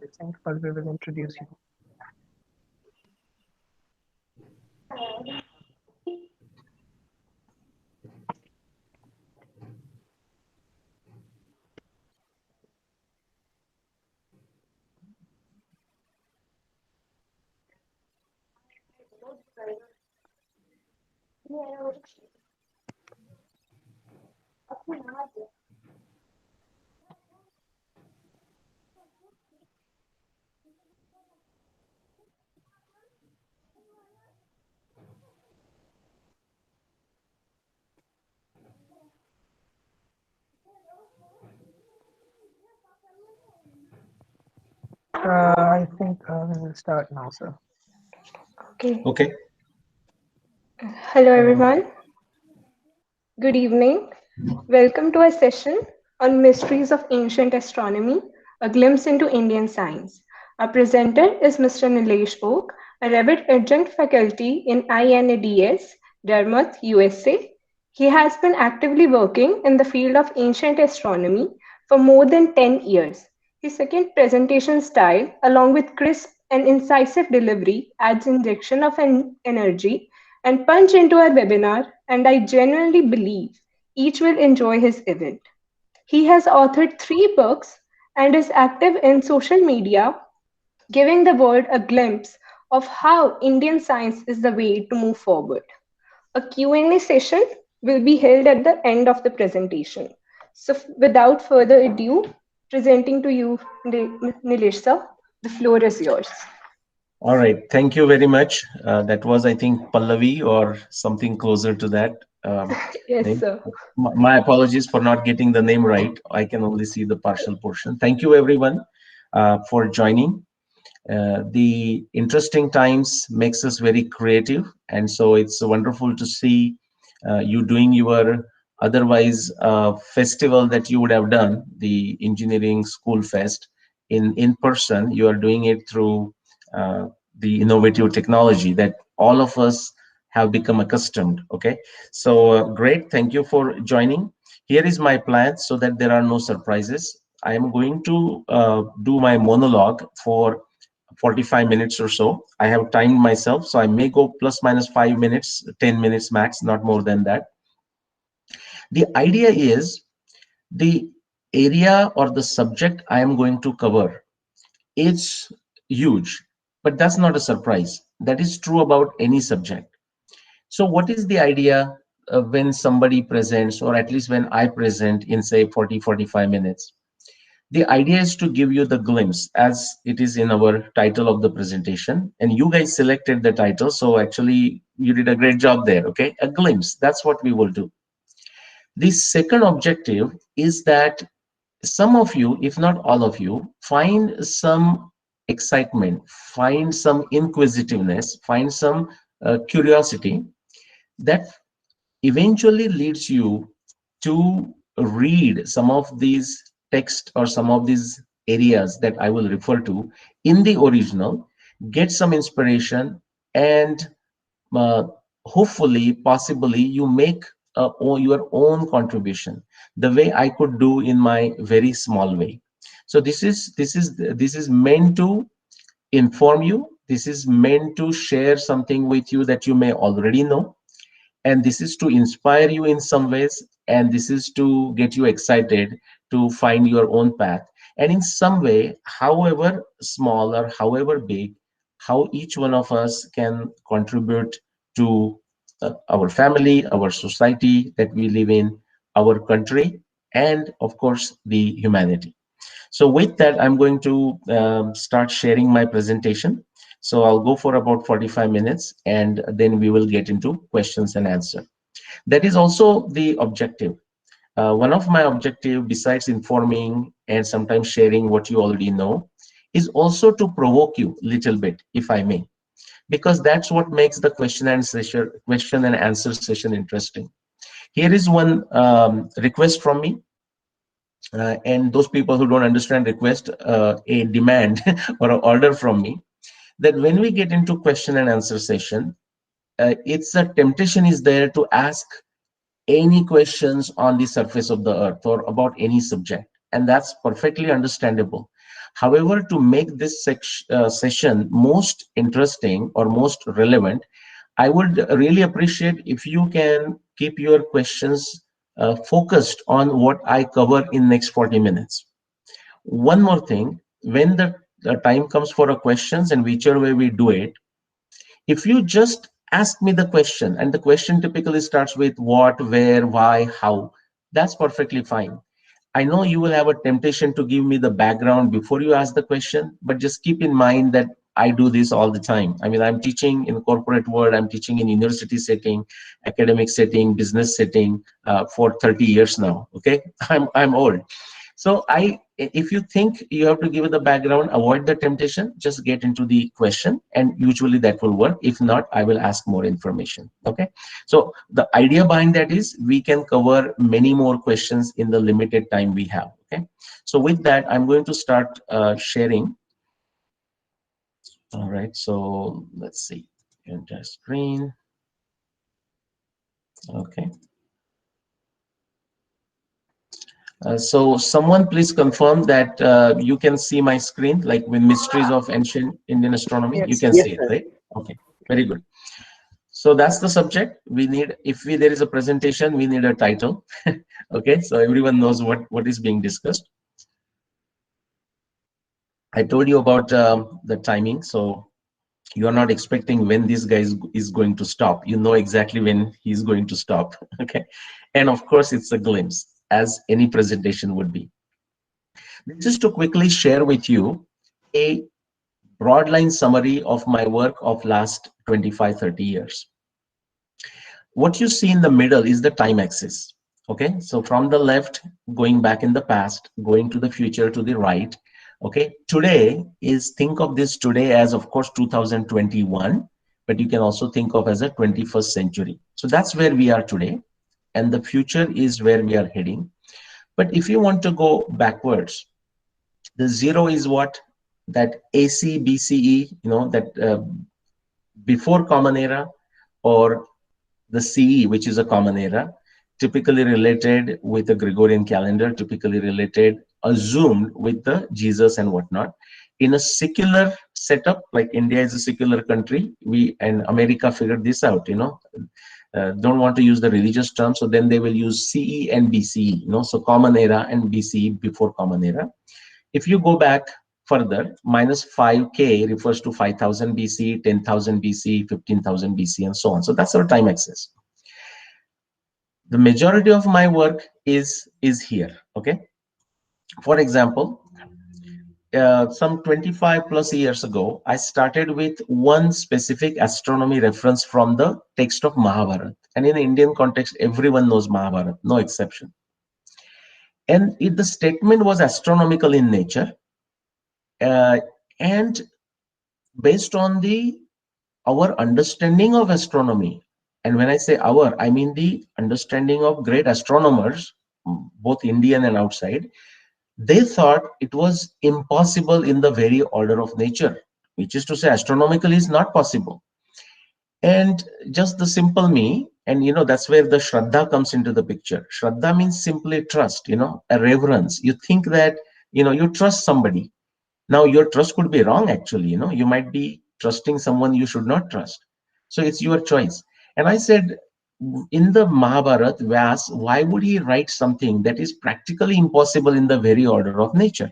I think Palvi will introduce you. I think we will start now, sir. Okay. Okay. Hello, Hello. everyone. Good evening. Welcome to our session on Mysteries of Ancient Astronomy, a glimpse into Indian science. Our presenter is Mr. Nilesh Oak, a Revit adjunct faculty in INADS, Dartmouth, USA. He has been actively working in the field of ancient astronomy for more than 10 years. His second presentation style, along with crisp and incisive delivery, adds injection of an energy and punch into our webinar, and I genuinely believe each will enjoy his event. He has authored 3 books and is active in social media, giving the world a glimpse of how Indian science is the way to move forward. A Q&A session will be held at the end of the presentation. So without further ado, presenting to you, Nilesh sir, the floor is yours. All right. Thank you very much. That was, I think, Pallavi or something closer to that Yes, name. sir. My apologies for not getting the name right. I can only see the partial portion. Thank you, everyone, for joining. The interesting times makes us very creative, and so it's wonderful to see you doing your otherwise festival that you would have done, the engineering school fest, in person. You are doing it through uh, the innovative technology that all of us have become accustomed. Okay, so great. Thank you for joining. Here is my plan so that there are no surprises. I am going to do my monologue for 45 minutes or so. I have timed myself, so I may go plus minus 5 minutes, 10 minutes max, not more than that. The idea is the area or the subject I am going to cover is huge, but that's not a surprise. That is true about any subject. So what is the idea when somebody presents, or at least when I present in say 40-45 minutes? The idea is to give you the glimpse as it is in our title of the presentation, and you guys selected the title, so actually you did a great job there. Okay, a glimpse, that's what we will do. The second objective is that some of you, if not all of you, find some excitement, find some inquisitiveness, find some curiosity that eventually leads you to read some of these text or some of these areas that I will refer to in the original, get some inspiration, and uh, hopefully, possibly, you make your own contribution, the way I could do in my very small way. So this is meant to inform you. This is meant to share something with you that you may already know, and this is to inspire you in some ways, and this is to get you excited to find your own path, and in some way, however small or however big, how each one of us can contribute to our family, our society that we live in, our country, and of course the humanity. So with that, I'm going to start sharing my presentation. So I'll go for about 45 minutes, and then we will get into questions and answer. That is also the objective. One of my objective, besides informing and sometimes sharing what you already know, is also to provoke you a little bit, if I may, because that's what makes the question and answer session interesting. Here is one request from me, and those people who don't understand request, a demand or an order from me, that when we get into question and answer session, it's a temptation is there to ask any questions on the surface of the earth or about any subject, and that's perfectly understandable. However, to make this session most interesting or most relevant, I would really appreciate if you can keep your questions focused on what I cover in next 40 minutes. One more thing, when the time comes for a questions, and whichever way we do it, if you just ask me the question, and the question typically starts with what, where, why, how, that's perfectly fine. I know you will have a temptation to give me the background before you ask the question, but just keep in mind that I do this all the time. I mean, I'm teaching in corporate world, I'm teaching in university setting, academic setting, business setting for 30 years now. Okay, I'm old. So if you think you have to give it the background, avoid the temptation, just get into the question, and usually that will work. If not, I will ask more information. Okay. So the idea behind that is we can cover many more questions in the limited time we have. Okay. So with that, I'm going to start sharing. All right. So let's see. Enter screen. Okay. So someone please confirm that you can see my screen, like with Mysteries of Ancient Indian Astronomy. You Yes. can see it, right? Okay, very good. So that's the subject. We need, if there is a presentation, we need a title. Okay, so everyone knows what is being discussed. I told you about the timing, so you are not expecting when this guy is going to stop. You know exactly when he's going to stop. Okay, and of course it's a glimpse, as any presentation would be. This is to quickly share with you a broad line summary of my work of last 25-30 years. What you see in the middle is the time axis. Okay, so from the left, going back in the past, going to the future to the right. Okay, today is, think of this today as, of course, 2021, but you can also think of as a 21st century. So that's where we are today, and the future is where we are heading. But if you want to go backwards, the zero is what? That AC, BCE, that before Common Era, or the CE, which is a Common Era, typically related with the Gregorian calendar, typically related, assumed with the Jesus and whatnot. In a secular setup, like India is a secular country, we and America figured this out, don't want to use the religious term, so then they will use CE and BCE, so Common Era and BCE, before Common Era. If you go back further, minus 5K refers to 5000 BC, 10,000 BC, 15,000 BC, and so on. So that's our time axis. The majority of my work is here. Okay. For example, some 25 plus years ago, I started with one specific astronomy reference from the text of Mahabharata. And in the Indian context, everyone knows Mahabharata, no exception. And the statement was astronomical in nature. And based on our understanding of astronomy, and when I say our, I mean the understanding of great astronomers, both Indian and outside, they thought it was impossible in the very order of nature, which is to say astronomically is not possible. And just the simple me, and that's where the Shraddha comes into the picture. Shraddha means simply trust, a reverence. You think that, you trust somebody. Now your trust could be wrong, actually. You might be trusting someone you should not trust. So it's your choice. And I said, in the Mahabharata, Vyas, why would he write something that is practically impossible in the very order of nature?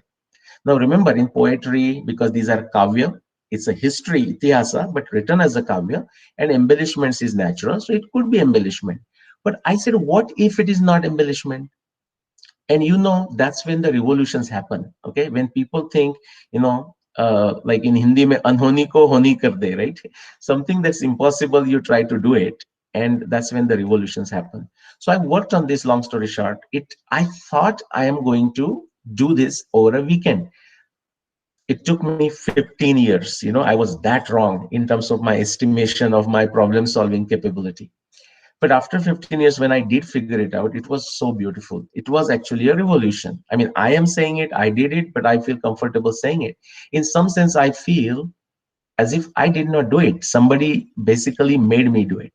Now remember, in poetry, because these are kavya, it's a history, itihasa, but written as a kavya, and embellishments is natural, so it could be embellishment. But I said, what if it is not embellishment? And that's when the revolutions happen. Okay, when people think, like in Hindi mein anhoni ko honi kar de, right? Something that's impossible, you try to do it, and that's when the revolutions happen. So I worked on this. Long story short, I thought I am going to do this over a weekend. It took me 15 years. I was that wrong in terms of my estimation of my problem solving capability. But after 15 years, when I did figure it out, it was so beautiful. It was actually a revolution. I mean, I am saying it, I did it, but I feel comfortable saying it. In some sense, I feel as if I did not do it. Somebody basically made me do it.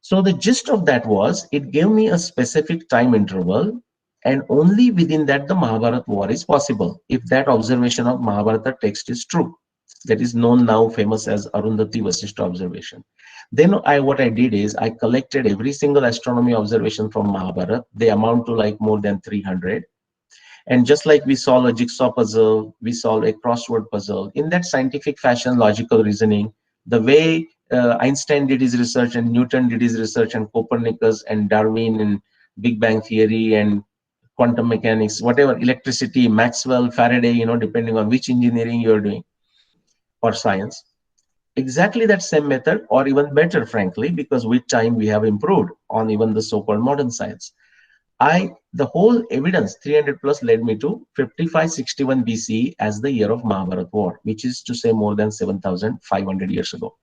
So the gist of that was, it gave me a specific time interval, and only within that the Mahabharata war is possible, if that observation of Mahabharata text is true. That is known now, famous as Arundhati Vasishtha observation. Then what I did is I collected every single astronomy observation from Mahabharata. They amount to like more than 300. And just like we solve a jigsaw puzzle, we solve a crossword puzzle in that scientific fashion, logical reasoning, the way Einstein did his research and Newton did his research and Copernicus and Darwin and Big Bang theory and quantum mechanics, whatever, electricity, Maxwell, Faraday, depending on which engineering you're doing or science. Exactly that same method, or even better, frankly, because with time we have improved on even the so-called modern science. The whole evidence 300 plus led me to 5561 BCE as the year of Mahabharata war, which is to say more than 7,500 years ago.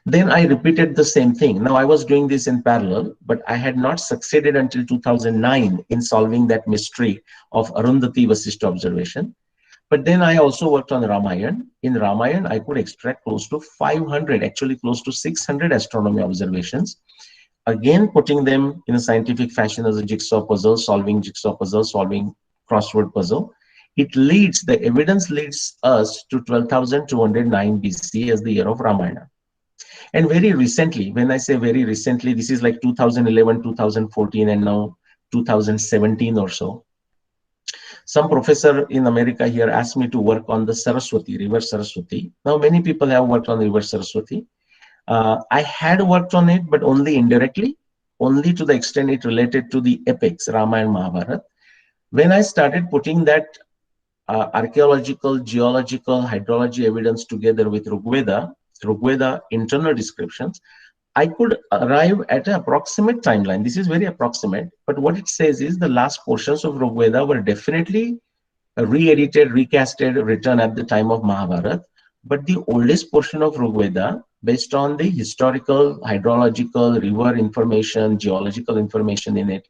Then I repeated the same thing. Now I was doing this in parallel, but I had not succeeded until 2009 in solving that mystery of Arundhati Vasishtha observation. But then I also worked on Ramayana. In Ramayana, I could extract close to 500, actually close to 600 astronomy observations. Again, putting them in a scientific fashion as a jigsaw puzzle, solving crossword puzzle. The evidence leads us to 12,209 BC as the year of Ramayana. And very recently, when I say very recently, this is like 2011, 2014, and now 2017 or so. Some professor in America here asked me to work on the Saraswati, River Saraswati. Now, many people have worked on River Saraswati. I had worked on it, but only indirectly, only to the extent it related to the epics, Rama and Mahabharata. When I started putting that archaeological, geological, hydrology evidence together with Rigveda internal descriptions, I could arrive at an approximate timeline. This is very approximate, but what it says is the last portions of Rigveda were definitely re-edited, recasted, written at the time of Mahabharata. But the oldest portion of Rigveda, based on the historical, hydrological, river information, geological information in it,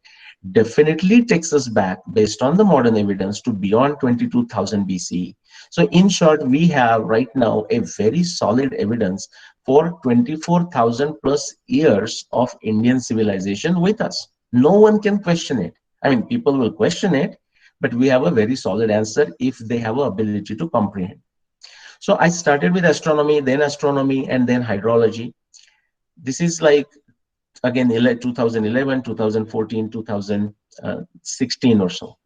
definitely takes us back, based on the modern evidence, to beyond 22,000 BCE. So in short, we have right now a very solid evidence for 24,000 plus years of Indian civilization with us. No one can question it. I mean, people will question it, but we have a very solid answer if they have an ability to comprehend. So I started with astronomy, and then hydrology. This is like, again, 2011, 2014, 2016 or so.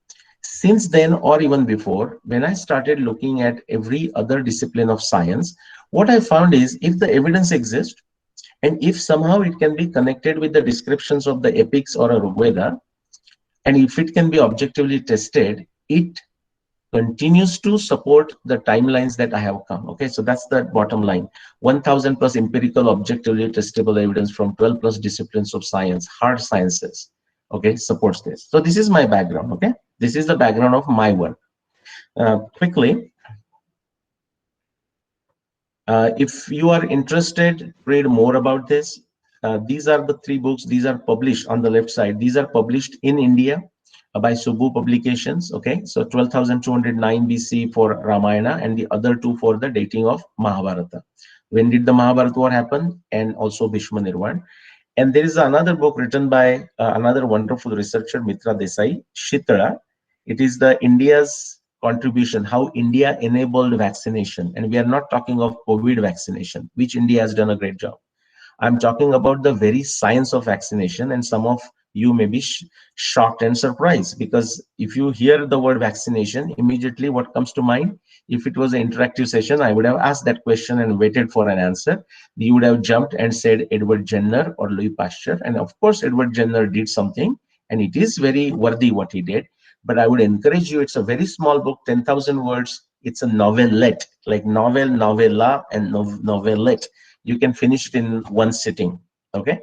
Since then, or even before, when I started looking at every other discipline of science, what I found is if the evidence exists, and if somehow it can be connected with the descriptions of the epics or a Rigveda, and if it can be objectively tested, it continues to support the timelines that I have come. Okay, so that's the bottom line. 1,000 plus empirical, objectively testable evidence from 12 plus disciplines of science, hard sciences, okay, supports this. So this is my background, okay? This is the background of my work. Quickly, if you are interested, read more about this. These are the 3 books. These are published on the left side. These are published in India by Subbu Publications. Okay, so 12,209 BC for Ramayana, and the other 2 for the dating of Mahabharata. When did the Mahabharata war happen? And also Bhishma Nirvan. And there is another book written by another wonderful researcher, Mitra Desai, Shitra. It is the India's contribution, how India enabled vaccination. And we are not talking of COVID vaccination, which India has done a great job. I'm talking about the very science of vaccination, and some of you may be shocked and surprised, because if you hear the word vaccination, immediately what comes to mind? If it was an interactive session, I would have asked that question and waited for an answer. You would have jumped and said Edward Jenner or Louis Pasteur, and of course Edward Jenner did something, and it is very worthy what he did. But I would encourage you, it's a very small book, 10,000 words. It's a novelette, like novel, novella, and novelette. You can finish it in one sitting, okay?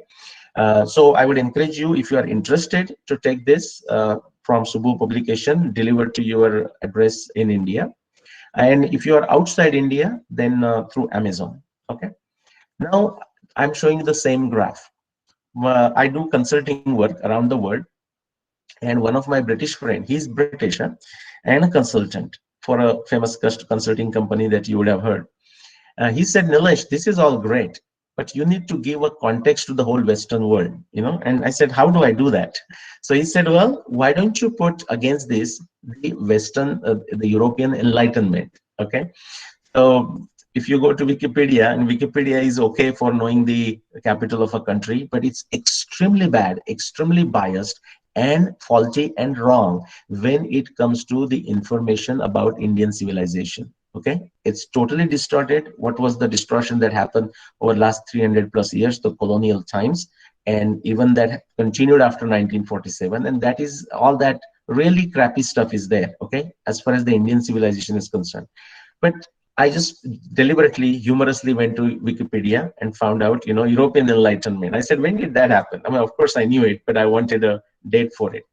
So I would encourage you, if you are interested, to take this from Subbu Publication, delivered to your address in India. And if you are outside India, then through Amazon, okay? Now, I'm showing you the same graph. I do consulting work around the world. And one of my British friend, he's British and a consultant for a famous consulting company that you would have heard. He said, Nilesh, this is all great, but you need to give a context to the whole Western world, And I said, how do I do that? So he said, well, why don't you put against this the European Enlightenment? Okay. So if you go to Wikipedia, and Wikipedia is okay for knowing the capital of a country, but it's extremely bad, extremely biased, and faulty and wrong when it comes to the information about Indian civilization. Okay, it's totally distorted. What was the distortion that happened over last 300 plus years, the colonial times, and even that continued after 1947, and that is all that really crappy stuff is there. Okay, as far as the Indian civilization is concerned. But I just deliberately, humorously went to Wikipedia and found out, European Enlightenment. I said, when did that happen? I mean, of course I knew it, but I wanted a date for it.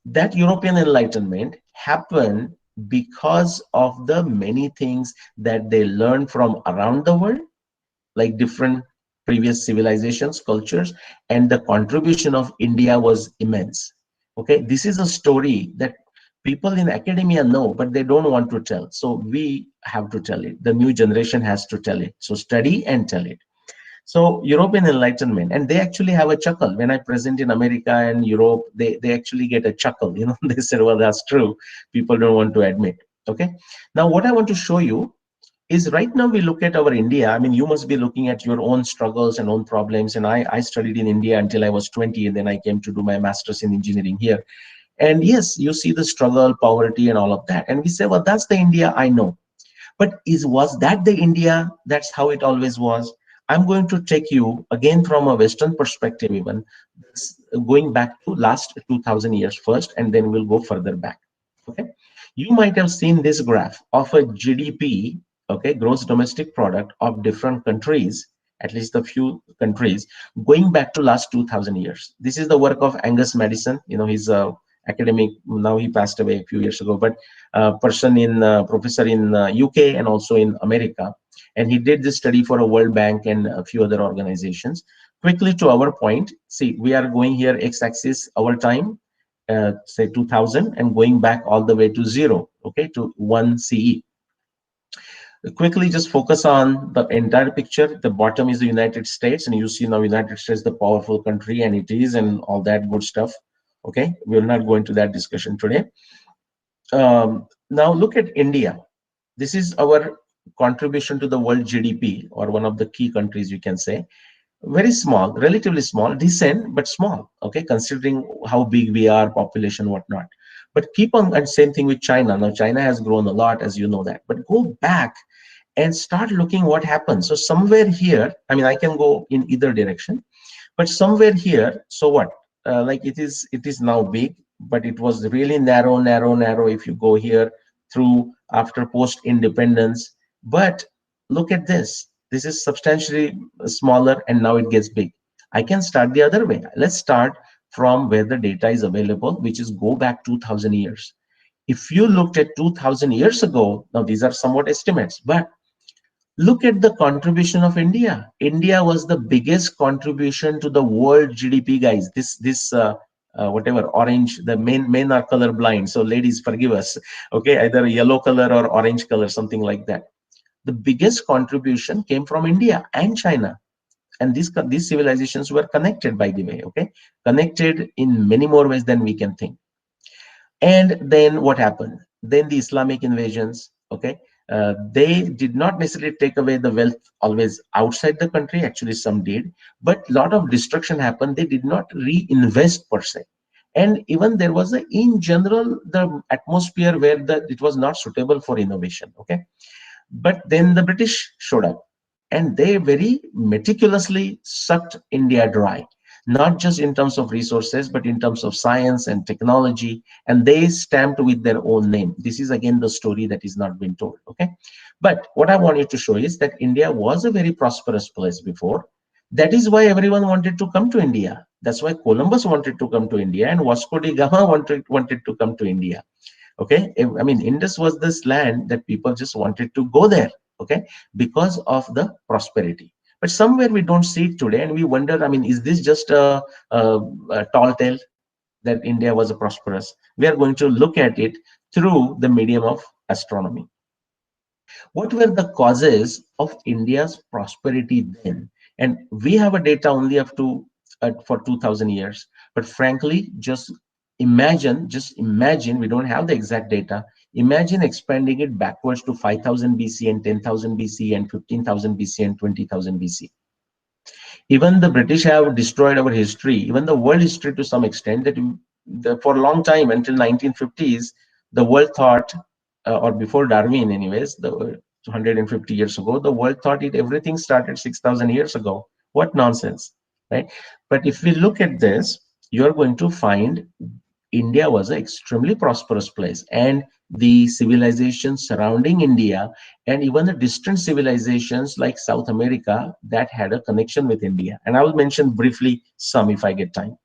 That European Enlightenment happened because of the many things that they learned from around the world, like different previous civilizations, cultures, and the contribution of India was immense. Okay, this is a story that people in academia know, but they don't want to tell. So we have to tell it. The new generation has to tell it. So study and tell it. So European Enlightenment, and they actually have a chuckle when I present in America and Europe. They actually get a chuckle. They said, "Well, that's true." People don't want to admit. Okay. Now, what I want to show you is right now we look at our India. I mean, you must be looking at your own struggles and own problems. And I studied in India until I was 20, and then I came to do my master's in engineering here. And yes, you see the struggle, poverty, and all of that. And we say, well, that's the India I know. But was that the India? That's how it always was. I'm going to take you again from a Western perspective, even going back to last 2000 years first, and then we'll go further back. Okay. You might have seen this graph of a GDP, okay, gross domestic product of different countries, at least a few countries, going back to last 2000 years. This is the work of Angus Madison. He's a academic. Now he passed away a few years ago, but professor in UK and also in America. And he did this study for a World Bank and a few other organizations. Quickly to our point, see, we are going here x-axis, our time, say 2000, and going back all the way to 0, okay, to 1 CE. Quickly just focus on the entire picture. The bottom is the United States, and you see now United States, the powerful country, and it is, and all that good stuff. Okay, we're not going to that discussion today. Now look at India. This is our contribution to the world GDP, or one of the key countries, you can say. Very small, relatively small, decent, but small, okay, considering how big we are, population, whatnot. But keep on, and same thing with China. Now, China has grown a lot, as you know that. But go back and start looking what happens. So somewhere here, I mean, I can go in either direction, but somewhere here, so what? Like it is now big, but it was really narrow, narrow, narrow. If you go here through after post-independence, but look at this. This is substantially smaller, and now it gets big. I can start the other way. Let's start from where the data is available, which is go back 2000 years. If you looked at 2000 years ago, now these are somewhat estimates, but look at the contribution of India. India was the biggest contribution to the world GDP, guys. Whatever orange, the men are color blind, so ladies, forgive us. Okay, either yellow color or orange color, something like that. The biggest contribution came from India and China, and these civilizations were connected, by the way. Okay, connected in many more ways than we can think. And then what happened? Then the Islamic invasions. Okay, they did not necessarily take away the wealth always outside the country. Actually, some did, but a lot of destruction happened. They did not reinvest per se. And even there was in general, the atmosphere where it was not suitable for innovation. Okay, but then the British showed up, and they very meticulously sucked India dry, not just in terms of resources, but in terms of science and technology, and they stamped with their own name. This is again the story that is not been told. Okay, but what I want you to show is that India was a very prosperous place before. That is why everyone wanted to come to India. That's why Columbus wanted to come to India, and Vasco da Gama wanted to come to India. Okay, I mean, Indus was this land that people just wanted to go there. Okay, because of the prosperity. But somewhere we don't see it today, and we wonder, I mean, is this just a tall tale that India was a prosperous? We are going to look at it through the medium of astronomy. What were the causes of India's prosperity then? And we have a data only up to for 2000 years. But frankly, just imagine, we don't have the exact data. Imagine expanding it backwards to 5000 BC and 10,000 BC and 15,000 BC and 20,000 BC. Even the British have destroyed our history, even the world history to some extent, that for a long time until 1950s, the world thought, or before Darwin anyways, the 150 years ago, the world thought it everything started 6,000 years ago. What nonsense, right? But if we look at this, you're going to find India was an extremely prosperous place, and the civilizations surrounding India, and even the distant civilizations like South America that had a connection with India. And I will mention briefly some if I get time.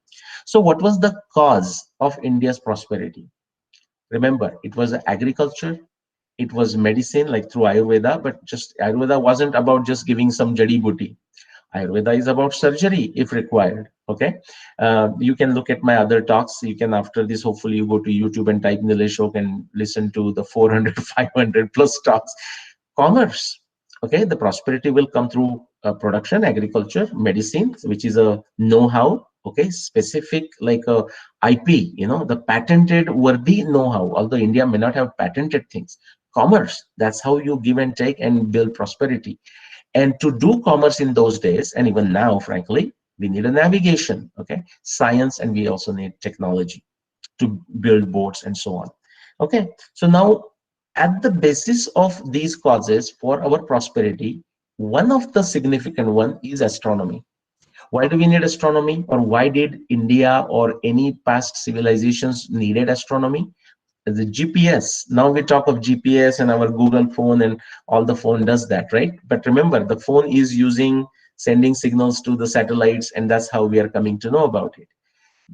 So, what was the cause of India's prosperity? Remember, it was agriculture, it was medicine, like through Ayurveda, but just Ayurveda wasn't about just giving some jadi booty. Ayurveda is about surgery if required. Okay, you can look at my other talks. You can, after this, hopefully you go to YouTube and type Nilesh Oak and listen to the 400, 500 plus talks. Commerce. Okay, the prosperity will come through production, agriculture, medicine, which is a know-how. Okay, specific like a IP. The patented worthy know-how. Although India may not have patented things. Commerce. That's how you give and take and build prosperity. And to do commerce in those days, and even now, frankly, we need a navigation, okay, science, and we also need technology to build boats and so on. Okay, so now at the basis of these causes for our prosperity, one of the significant one is astronomy. Why do we need astronomy, or why did India or any past civilizations needed astronomy? The GPS. Now we talk of GPS and our Google phone, and all the phone does that, right? But remember, the phone is sending signals to the satellites, and that's how we are coming to know about it.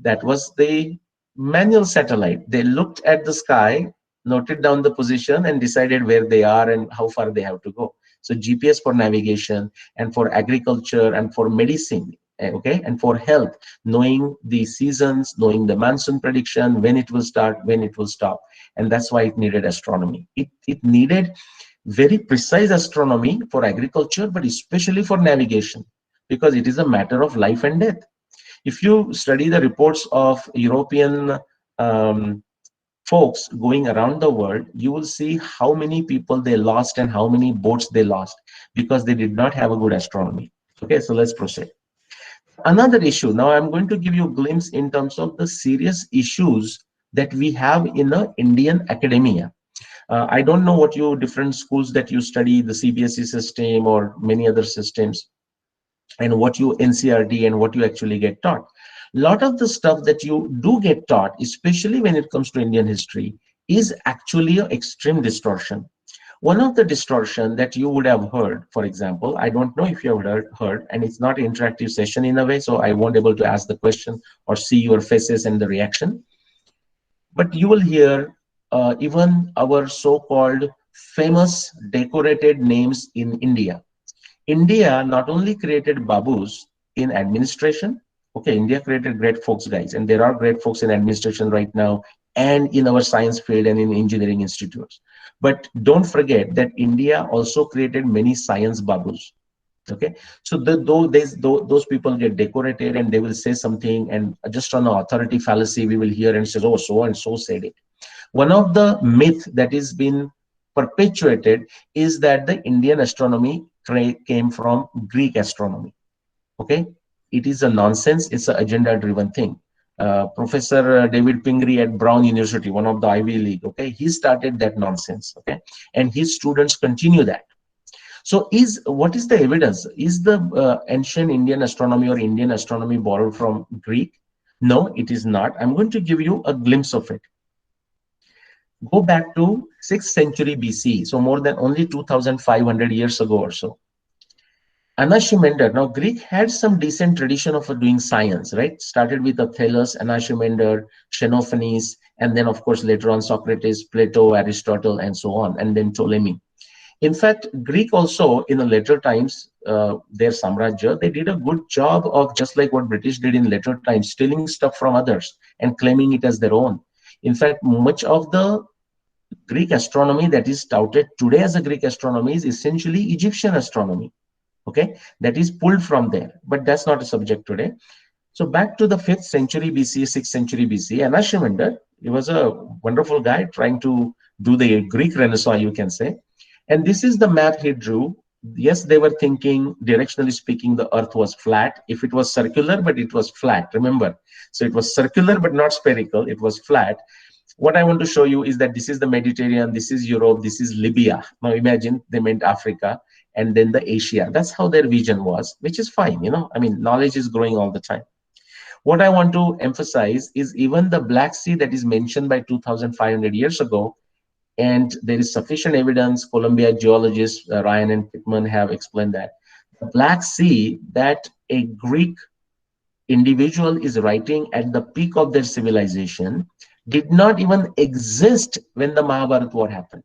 That was the manual satellite. They looked at the sky, noted down the position, and decided where they are and how far they have to go. So GPS for navigation, and for agriculture, and for medicine, okay, and for health, knowing the seasons, knowing the monsoon prediction, when it will start, when it will stop. And that's why it needed astronomy. It needed very precise astronomy for agriculture, but especially for navigation, because it is a matter of life and death. If you study the reports of European um, folks going around the world, you will see how many people they lost and how many boats they lost because they did not have a good astronomy. Okay, so let's proceed. Another issue, now I'm going to give you a glimpse in terms of the serious issues that we have in the Indian academia. I don't know what you different schools that you study, the CBSE system or many other systems, and what you NCRT and what you actually get taught. A lot of the stuff that you do get taught, especially when it comes to Indian history, is actually an extreme distortion. One of the distortion that you would have heard, for example, I don't know if you have heard, and it's not an interactive session in a way, so I won't able to ask the question or see your faces and the reaction. But you will hear even our so-called famous decorated names in India. India not only created babus in administration. Okay, India created great folks, guys, and there are great folks in administration right now, and in our science field and in engineering institutes. But don't forget that India also created many science babus. Okay, so those people get decorated and they will say something, and just on the authority fallacy, we will hear and say, oh, so and so said it. One of the myth that is been perpetuated is that the Indian astronomy came from Greek astronomy. Okay, it is a nonsense. It's an agenda-driven thing. Professor David Pingree at Brown University, one of the Ivy League, okay, he started that nonsense, okay, and his students continue that. So, what is the evidence? Is the ancient Indian astronomy or Indian astronomy borrowed from Greek? No, it is not. I'm going to give you a glimpse of it. Go back to 6th century BC, so more than only 2,500 years ago or so. Anaximander. Now, Greek had some decent tradition of doing science, right? Started with Thales, Anaximander, Xenophanes, and then, of course, later on Socrates, Plato, Aristotle, and so on, and then Ptolemy. In fact, Greek also, in the later times, their Samrajya, they did a good job of, just like what British did in later times, stealing stuff from others and claiming it as their own. In fact, much of the Greek astronomy that is touted today as a Greek astronomy is essentially Egyptian astronomy. Okay, that is pulled from there, but that's not a subject today. So back to the 5th century BC, 6th century BC, Anaximander, he was a wonderful guy trying to do the Greek Renaissance, you can say. And this is the map he drew. Yes, they were thinking, directionally speaking, the earth was flat. If it was circular, but it was flat, remember. So it was circular, but not spherical. It was flat. What I want to show you is that this is the Mediterranean, this is Europe, this is Libya. Now imagine they meant Africa and then the Asia. That's how their vision was, which is fine. I mean, knowledge is growing all the time. What I want to emphasize is even the Black Sea that is mentioned by 2,500 years ago, and there is sufficient evidence, Columbia geologists Ryan and Pittman have explained that. The Black Sea that a Greek individual is writing at the peak of their civilization did not even exist when the Mahabharata war happened,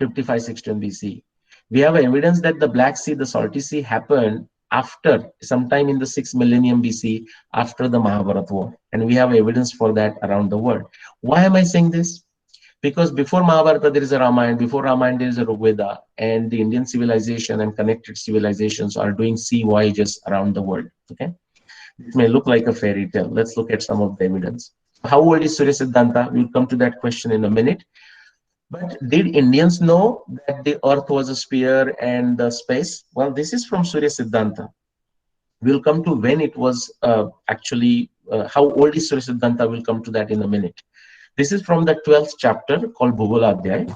55-16 BC. We have evidence that the Black Sea, the Salty Sea, happened after, sometime in the 6th millennium BC, after the Mahabharata war. And we have evidence for that around the world. Why am I saying this? Because before Mahabharata, there is a Ramayana, before Ramayana, there is a Rigveda, and the Indian civilization and connected civilizations are doing sea voyages around the world. Okay, it may look like a fairy tale. Let's look at some of the evidence. How old is Surya Siddhanta? We'll come to that question in a minute. But did Indians know that the earth was a sphere and the space? Well, this is from Surya Siddhanta. We'll come to when it was how old is Surya Siddhanta? We'll come to that in a minute. This is from the 12th chapter called Bhugoladhyay.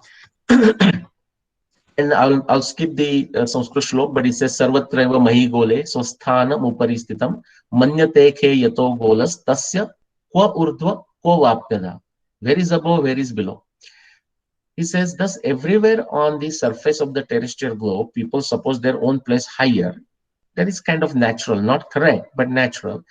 And I'll skip the Sanskrit shlok, but it says Sarvatreva Mahi Gole, so Sthanam Uparistitam, Manyate Khe Yato Golas, Tasya, Kwa Urdhva, Kwa Vapyada. Where is above, where is below? He says, thus everywhere on the surface of the terrestrial globe, people suppose their own place higher. That is kind of natural, not correct, but natural.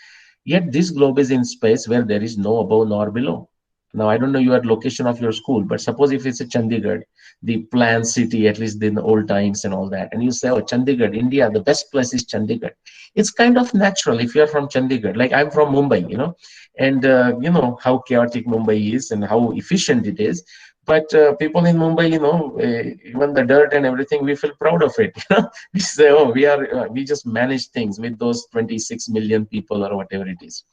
Yet this globe is in space where there is no above nor below. Now, I don't know your location of your school, but suppose if it's a Chandigarh, the planned city, at least in the old times and all that, and you say, oh, Chandigarh, India, the best place is Chandigarh. It's kind of natural if you're from Chandigarh. Like I'm from Mumbai, and you know how chaotic Mumbai is and how efficient it is. But people in Mumbai, even the dirt and everything, we feel proud of it. We say, oh, we just manage things with those 26 million people or whatever it is.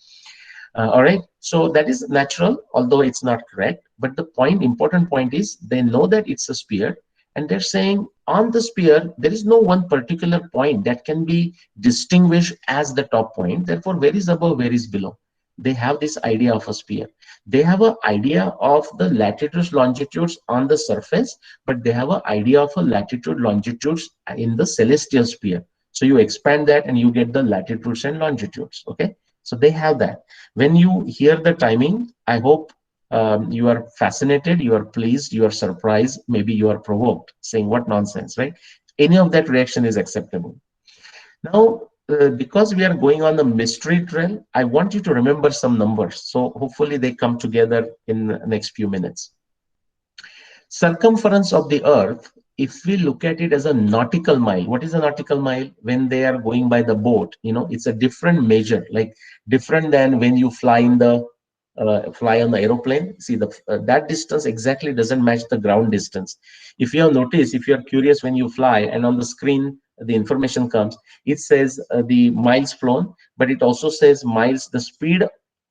All right, so that is natural, although it's not correct. But the important point is they know that it's a sphere, and they're saying on the sphere there is no one particular point that can be distinguished as the top point. Therefore, where is above, where is below? They have this idea of a sphere. They have an idea of the latitudes, longitudes on the surface, but they have an idea of a latitude, longitudes in the celestial sphere. So you expand that and you get the latitudes and longitudes. Okay, so they have that. When you hear the timing, I hope you are fascinated, you are pleased, you are surprised, maybe you are provoked, saying what nonsense, right? Any of that reaction is acceptable. Now, because we are going on the mystery trail, I want you to remember some numbers. So hopefully they come together in the next few minutes. Circumference of the earth, if we look at it as a nautical mile, what is a nautical mile? When they are going by the boat, it's a different measure, like different than when you fly on the aeroplane. See, that distance exactly doesn't match the ground distance. If you have noticed, if you are curious, when you fly and on the screen the information comes, it says the miles flown, but it also says miles, the speed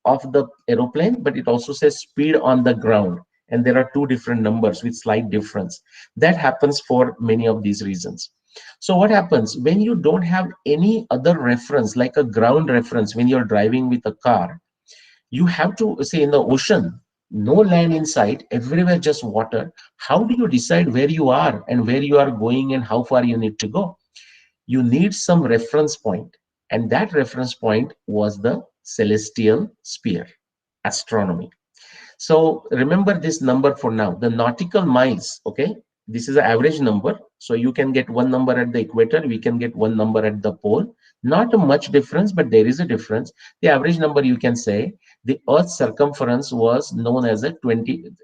of the aeroplane, but it also says speed on the ground. And there are two different numbers with slight difference. That happens for many of these reasons. So what happens when you don't have any other reference, like a ground reference, when you're driving with a car? You have to say, in the ocean, no land in sight, everywhere just water. How do you decide where you are and where you are going and how far you need to go? You need some reference point, and that reference point was the celestial sphere, astronomy. So remember this number for now, the nautical miles. Okay, this is an average number, so you can get one number at the equator, we can get one number at the pole. Not a much difference, but there is a difference. The average number, you can say the earth's circumference was known as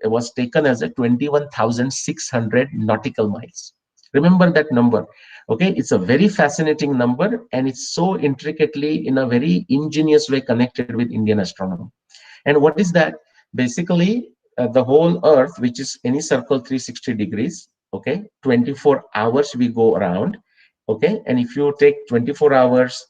was taken as a 21,600 nautical miles. Remember that number. Okay, it's a very fascinating number, and it's so intricately, in a very ingenious way, connected with Indian astronomy. And what is that? Basically, the whole earth, which is any circle 360 degrees, okay, 24 hours we go around, okay, and if you take 24 hours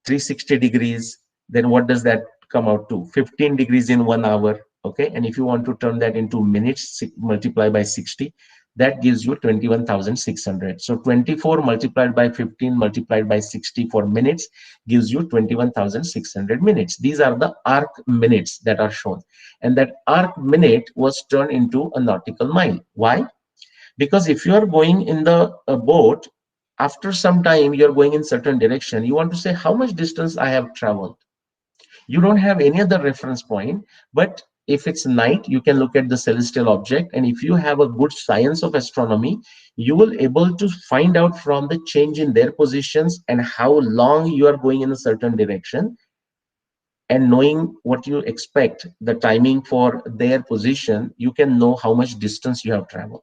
360 degrees, then what does that come out to? 15 degrees in 1 hour, okay, and if you want to turn that into minutes, multiply by 60, that gives you 21,600. So 24 multiplied by 15 multiplied by 60 for minutes gives you 21,600 minutes. These are the arc minutes that are shown, and that arc minute was turned into a nautical mile. Why? Because if you are going in the boat, after some time you're going in certain direction, you want to say how much distance I have traveled. You don't have any other reference point, but if it's night, you can look at the celestial object, and if you have a good science of astronomy, you will able to find out from the change in their positions and how long you are going in a certain direction, and knowing what you expect the timing for their position, you can know how much distance you have traveled.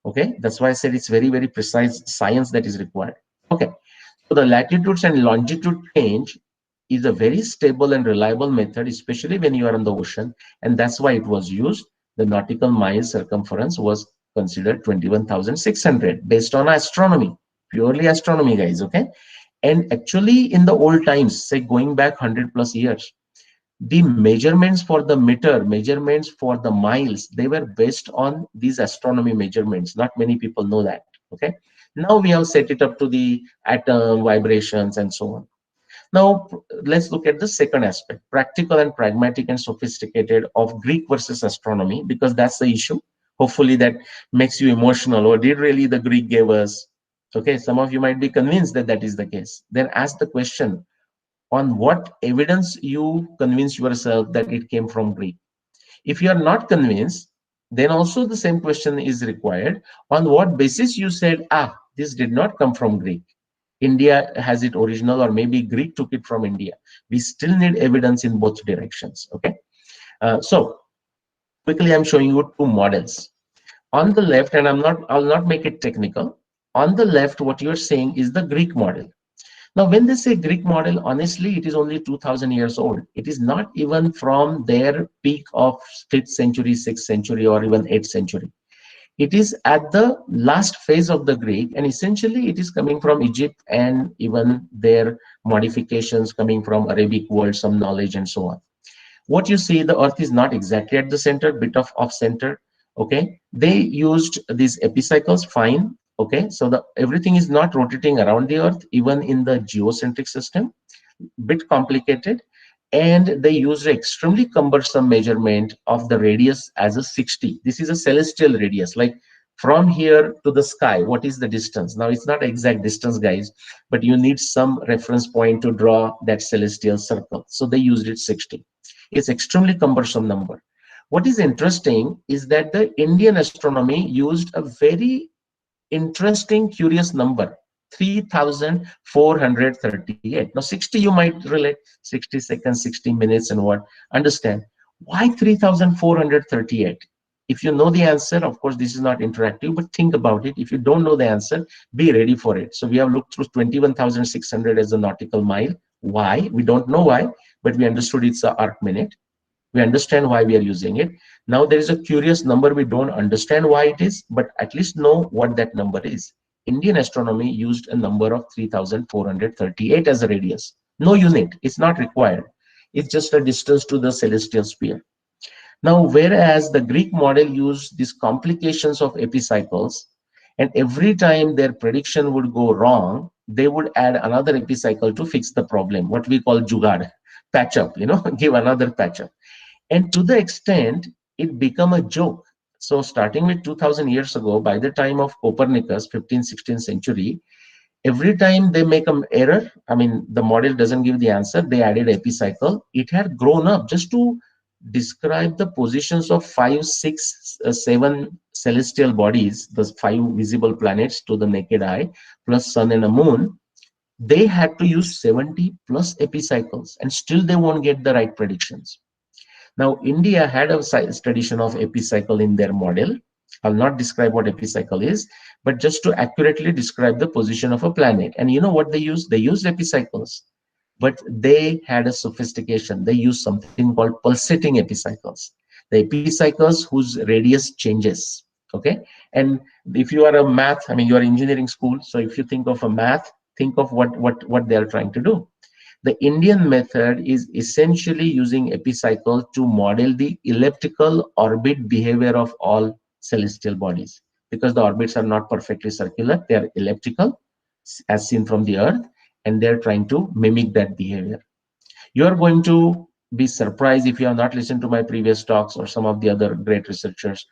Okay, that's why I said it's very, very precise science that is required. Okay, so the latitudes and longitude change is a very stable and reliable method, especially when you are on the ocean, and that's why it was used. The nautical mile circumference was considered 21,600 based on astronomy, purely astronomy, guys. Okay, and actually in the old times, say going back 100 plus years, the measurements for the meter, measurements for the miles, they were based on these astronomy measurements. Not many people know that. Okay, now we have set it up to the atom vibrations and so on. Now let's look at the second aspect, practical and pragmatic and sophisticated of Greek versus astronomy, because that's the issue. Hopefully that makes you emotional. Or did really the Greek gave us? Okay, some of you might be convinced that that is the case. Then ask the question, on what evidence you convince yourself that it came from Greek. If you are not convinced, then also the same question is required. On what basis you said, this did not come from Greek. India has it original, or maybe Greek took it from India. We still need evidence in both directions. Okay. So quickly, I'm showing you two models. On the left, and I'll not make it technical. On the left, what you're saying is the Greek model. Now, when they say Greek model, honestly, it is only 2000 years old. It is not even from their peak of 5th century, 6th century, or even 8th century. It is at the last phase of the Greek, and essentially it is coming from Egypt and even their modifications coming from Arabic world, some knowledge and so on. What you see, the earth is not exactly at the center, bit of off center. Okay, they used these epicycles, fine. Okay, so the everything is not rotating around the earth, even in the geocentric system, bit complicated. And they used an extremely cumbersome measurement of the radius as a 60. This is a celestial radius, like from here to the sky, what is the distance? Now it's not exact distance, guys, but you need some reference point to draw that celestial circle, so they used it 60. It's extremely cumbersome number. What is interesting is that the Indian astronomy used a very interesting, curious number, 3,438. Now 60 you might relate, 60 seconds, 60 minutes and what, understand. Why 3,438? If you know the answer, of course this is not interactive, but think about it. If you don't know the answer, be ready for it. So we have looked through 21,600 as a nautical mile. Why? We don't know why, but we understood it's a arc minute. We understand why we are using it. Now there is a curious number, we don't understand why it is, but at least know what that number is. Indian astronomy used a number of 3,438 as a radius. No unit, it's not required. It's just a distance to the celestial sphere. Now, whereas the Greek model used these complications of epicycles, and every time their prediction would go wrong, they would add another epicycle to fix the problem, what we call jugad, patch up, give another patch up. And to the extent it became a joke. So starting with 2000 years ago, by the time of Copernicus, 15th, 16th century, every time they make an error, I mean, the model doesn't give the answer, they added epicycle. It had grown up just to describe the positions of 5, 6, 7 celestial bodies, the 5 visible planets to the naked eye, plus sun and a moon. They had to use 70 plus epicycles, and still they won't get the right predictions. Now, India had a tradition of epicycle in their model. I'll not describe what epicycle is, but just to accurately describe the position of a planet. And you know what they used? They used epicycles, but they had a sophistication. They used something called pulsating epicycles. The epicycles whose radius changes. Okay, and if you are a math, I mean, you are engineering school, so if you think of a math, think of what they are trying to do. The Indian method is essentially using epicycle to model the elliptical orbit behavior of all celestial bodies, because the orbits are not perfectly circular, they are elliptical as seen from the earth, and they're trying to mimic that behavior. You are going to be surprised if you have not listened to my previous talks or some of the other great researchers.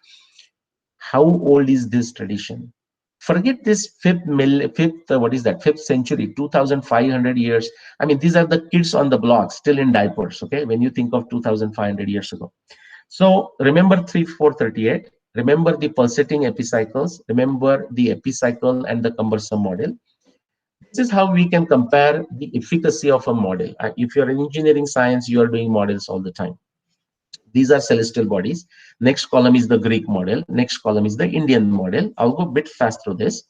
How old is this tradition? Forget this what is that, fifth century, 2500 years. I mean, these are the kids on the block still in diapers, okay, when you think of 2500 years ago. So remember 3438, remember the pulsating epicycles, remember the epicycle and the cumbersome model. This is how we can compare the efficacy of a model. If you're in engineering science, you are doing models all the time. These are celestial bodies. Next column is the Greek model. Next column is the Indian model. I'll go a bit fast through this.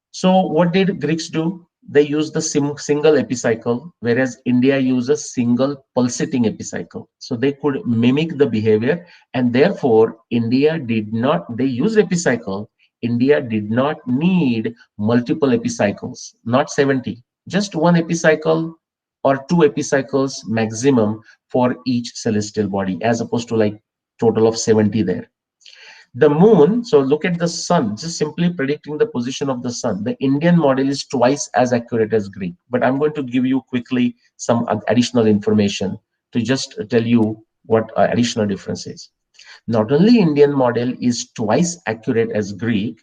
So what did Greeks do? They used the single epicycle, whereas India uses single pulsating epicycle. So they could mimic the behavior, and therefore India did not, they used epicycle. India did not need multiple epicycles, not 70, just one epicycle or two epicycles maximum for each celestial body, as opposed to like total of 70 there. The moon, so look at the sun, just simply predicting the position of the sun. The Indian model is twice as accurate as Greek, but I'm going to give you quickly some additional information to just tell you what additional difference is. Not only Indian model is twice accurate as Greek,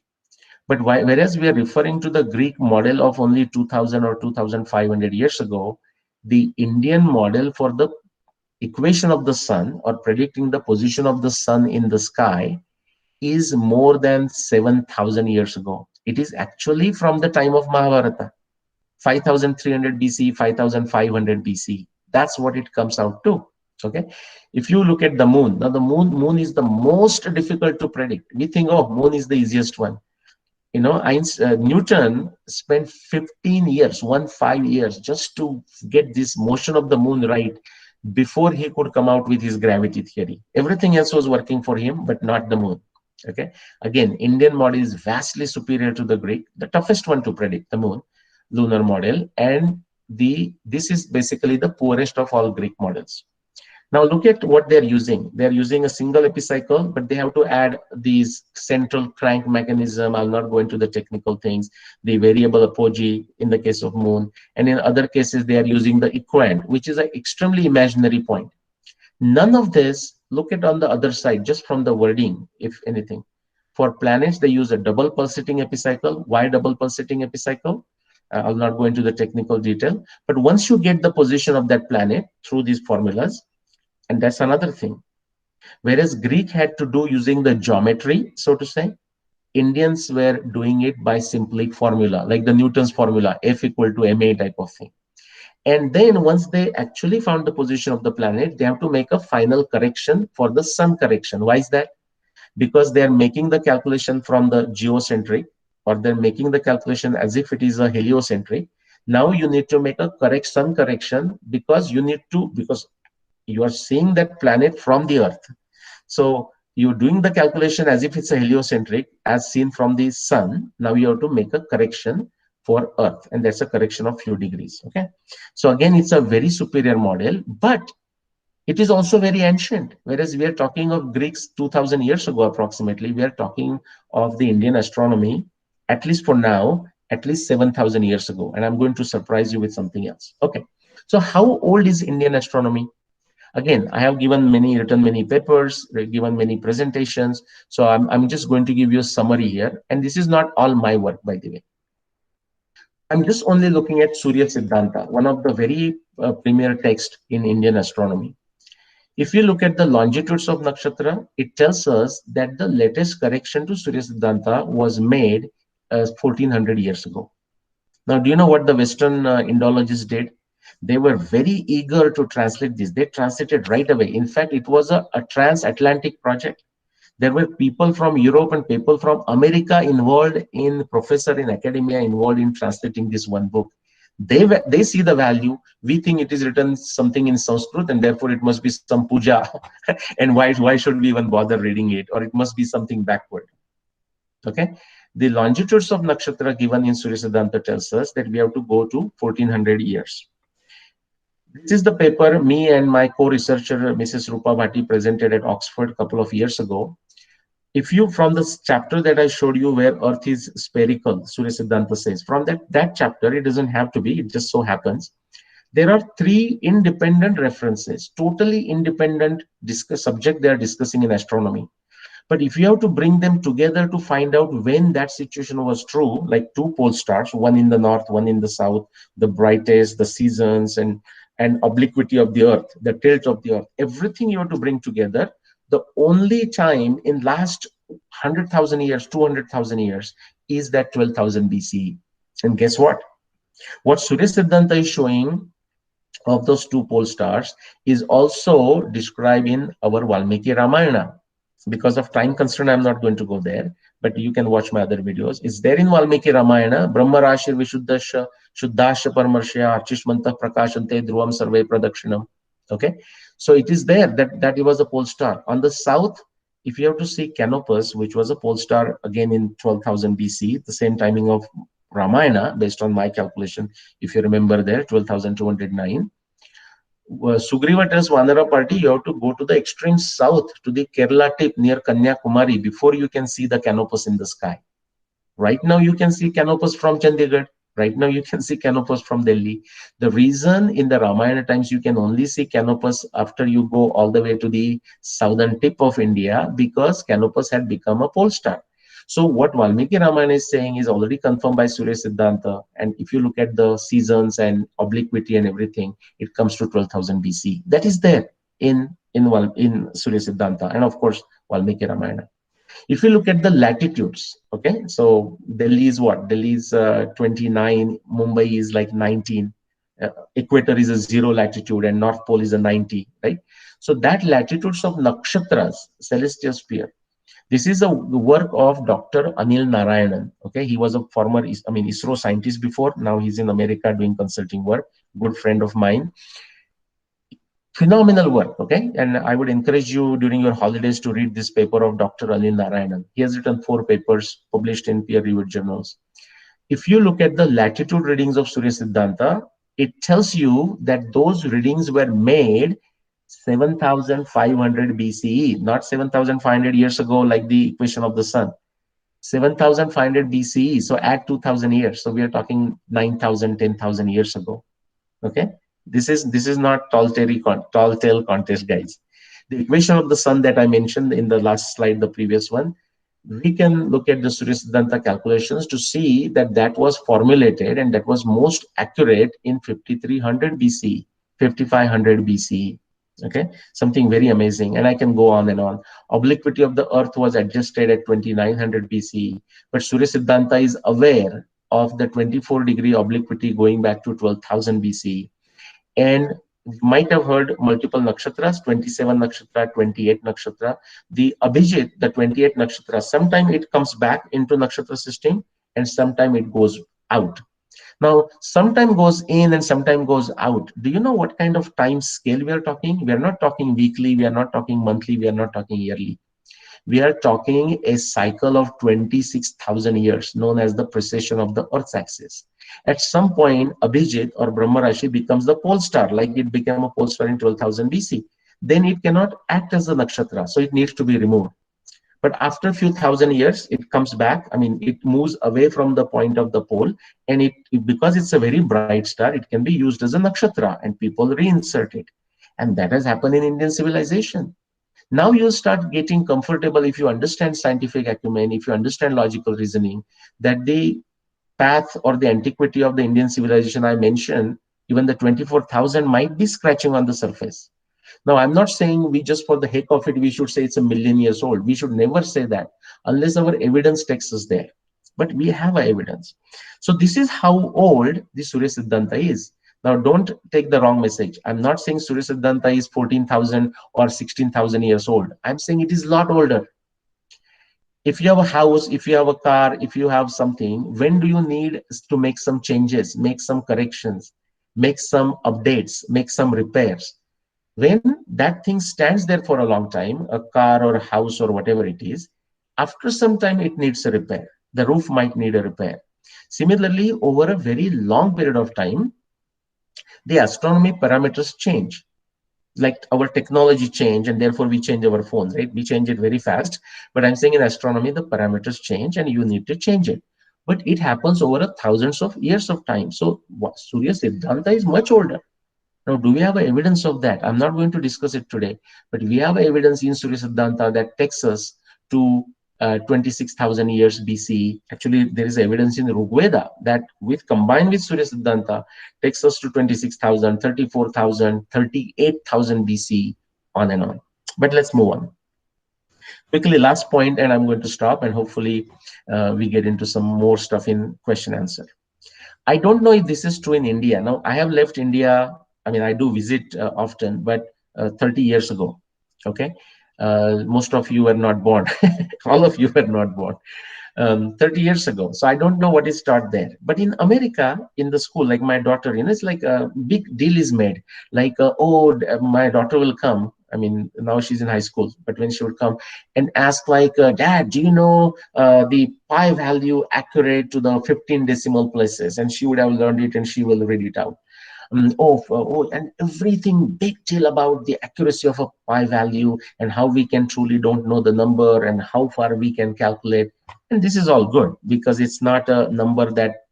but whereas we are referring to the Greek model of only 2000 or 2500 years ago, the Indian model for the equation of the sun or predicting the position of the sun in the sky is more than 7,000 years ago. It is actually from the time of Mahabharata, 5300 BC, 5500 BC. That's what it comes out to. Okay. If you look at the moon, now the moon is the most difficult to predict. We think, oh, moon is the easiest one. You know, Newton spent 15 years, 5 years, just to get this motion of the moon right before he could come out with his gravity theory. Everything else was working for him, but not the moon. Okay, again, Indian model is vastly superior to the Greek, the toughest one to predict, the moon lunar model, and this is basically the poorest of all Greek models. Now look at what they're using. They're using a single epicycle, but they have to add these central crank mechanism. I'll not go into the technical things, the variable apogee in the case of moon, and in other cases they are using the equant, which is an extremely imaginary point. None of this, look at on the other side, just from the wording, if anything. For planets, they use a double pulsating epicycle. Why double pulsating epicycle? I'll not go into the technical detail, but once you get the position of that planet through these formulas, and that's another thing. Whereas Greek had to do using the geometry, so to say, Indians were doing it by simply formula, like the Newton's formula, F equal to ma type of thing. And then once they actually found the position of the planet, they have to make a final correction for the sun correction. Why is that? Because they are making the calculation from the geocentric, or they're making the calculation as if it is a heliocentric. Now you need to make a correct sun correction, because because you are seeing that planet from the earth. So you're doing the calculation as if it's a heliocentric as seen from the sun. Now you have to make a correction for earth, and that's a correction of few degrees. Okay, so again, it's a very superior model, but it is also very ancient. Whereas we are talking of Greeks 2000 years ago approximately, we are talking of the Indian astronomy, at least for now, at least 7,000 years ago. And I'm going to surprise you with something else. Okay, so how old is Indian astronomy? Again, I have written many papers, given many presentations. So I'm just going to give you a summary here. And this is not all my work, by the way. I'm just only looking at Surya Siddhanta, one of the very premier texts in Indian astronomy. If you look at the longitudes of nakshatra, it tells us that the latest correction to Surya Siddhanta was made 1400 years ago. Now, do you know what the Western Indologists did? They were very eager to translate this. They translated right away. In fact, it was a transatlantic project. There were people from Europe and people from America involved in, professor in academia involved in translating this one book. They see the value. We think it is written something in Sanskrit, and therefore it must be some puja, and why should we even bother reading it, or it must be something backward. Okay, the longitudes of nakshatra given in Surya Siddhanta tells us that we have to go to 1400 years. This is the paper me and my co-researcher Mrs. Rupa Bhatti presented at Oxford a couple of years ago. If you, from this chapter that I showed you where Earth is spherical, Surya Siddhanta says, from that chapter, it doesn't have to be, it just so happens, there are three independent references, totally independent subject they are discussing in astronomy. But if you have to bring them together to find out when that situation was true, like two pole stars, one in the north, one in the south, the brightest, the seasons, and obliquity of the earth, the tilt of the earth, everything you have to bring together. The only time in last 100,000 years, 200,000 years is that 12,000 BCE. And guess what? What Surya Siddhanta is showing of those two pole stars is also described in our Valmiki Ramayana. Because of time constraint, I'm not going to go there, but you can watch my other videos. It's there in Valmiki Ramayana. Brahma Rashir Vishuddhasya Shuddhasya Parmarshya Archishmanta Prakashante Dhruvam Sarve Pradakshinam. Okay, so it is there that it was a pole star. On the south, if you have to see Canopus, which was a pole star again in 12,000 BC, the same timing of Ramayana, based on my calculation, if you remember there, 12,209. Sugriva tells Vanara party, you have to go to the extreme south, to the Kerala tip near Kanyakumari, before you can see the Canopus in the sky. Right now, you can see Canopus from Chandigarh. Right now, you can see Canopus from Delhi. The reason in the Ramayana times you can only see Canopus after you go all the way to the southern tip of India, because Canopus had become a pole star. So what Valmiki Ramayana is saying is already confirmed by Surya Siddhanta. And if you look at the seasons and obliquity and everything, it comes to 12,000 BC. That is there in Surya Siddhanta, and of course Valmiki Ramayana. If you look at the latitudes, okay, so Delhi is what? Delhi is 29, Mumbai is like 19, equator is a 0 latitude, and North Pole is a 90, right? So that latitudes of nakshatras, celestial sphere, this is a work of Dr. Anil Narayanan. Okay, he was a former, ISRO scientist before. Now he's in America doing consulting work. Good friend of mine. Phenomenal work. Okay, and I would encourage you during your holidays to read this paper of Dr. Anil Narayanan. He has written 4 papers published in peer-reviewed journals. If you look at the latitude readings of Surya Siddhanta, it tells you that those readings were made 7,500 BCE, not 7,500 years ago, like the equation of the sun. 7,500 BCE, so add 2,000 years. So we are talking 9,000, 10,000 years ago. Okay, this is not tall tale contest, guys. The equation of the sun that I mentioned in the last slide, the previous one, we can look at the Surya Siddhanta calculations to see that that was formulated and that was most accurate in 5,300 BC, 5,500 BC. Okay, something very amazing, and I can go on and on. Obliquity of the earth was adjusted at 2,900 BC, but Surya Siddhanta is aware of the 24-degree obliquity going back to 12,000 BC. And you might have heard multiple nakshatras, 27 nakshatra, 28 nakshatra. The Abhijit, the 28 nakshatra, sometime it comes back into nakshatra system and sometime it goes out. Now, sometime goes in and sometime goes out. Do you know what kind of time scale we are talking? We are not talking weekly, we are not talking monthly, we are not talking yearly. We are talking a cycle of 26,000 years, known as the precession of the Earth's axis. At some point, Abhijit or Brahma Rashi becomes the pole star, like it became a pole star in 12,000 BC. Then it cannot act as a nakshatra, so it needs to be removed. But after a few thousand years, it comes back. It moves away from the point of the pole, and because it's a very bright star, it can be used as a nakshatra, and people reinsert it. And that has happened in Indian civilization. Now you start getting comfortable if you understand scientific acumen, if you understand logical reasoning, that the path or the antiquity of the Indian civilization I mentioned, even the 24,000 might be scratching on the surface. Now, I'm not saying we just for the heck of it, we should say it's a million years old. We should never say that unless our evidence takes us there. But we have evidence. So this is how old the Surya Siddhanta is. Now, don't take the wrong message. I'm not saying Surya Siddhanta is 14,000 or 16,000 years old. I'm saying it is a lot older. If you have a house, if you have a car, if you have something, when do you need to make some changes, make some corrections, make some updates, make some repairs? When that thing stands there for a long time, a car or a house or whatever it is, after some time it needs a repair. The roof might need a repair. Similarly, over a very long period of time, the astronomy parameters change. Like our technology change, and therefore we change our phones, right? We change it very fast. But I'm saying in astronomy, the parameters change and you need to change it. But it happens over a thousands of years of time. So Surya Siddhanta is much older. Now, do we have evidence of that? I'm not going to discuss it today, but we have evidence in Surya Siddhanta that takes us to 26,000 years BC. Actually, there is evidence in Rigveda that with combined with Surya Siddhanta takes us to 26,000, 34,000, 38,000 BC, on and on. But let's move on. Quickly, last point, and I'm going to stop, and hopefully we get into some more stuff in question answer. I don't know if this is true in India. Now, I have left India. I mean, I do visit often, but 30 years ago, okay? Most of you were not born. All of you were not born. 30 years ago. So I don't know what is taught there. But in America, in the school, like my daughter, it's like a big deal is made. Like, my daughter will come. I mean, now she's in high school, but when she would come and ask, like, Dad, do you know the pi value accurate to the 15 decimal places? And she would have learned it and she will read it out. And everything big deal about the accuracy of a pi value and how we can truly don't know the number and how far we can calculate. And this is all good because it's not a number that,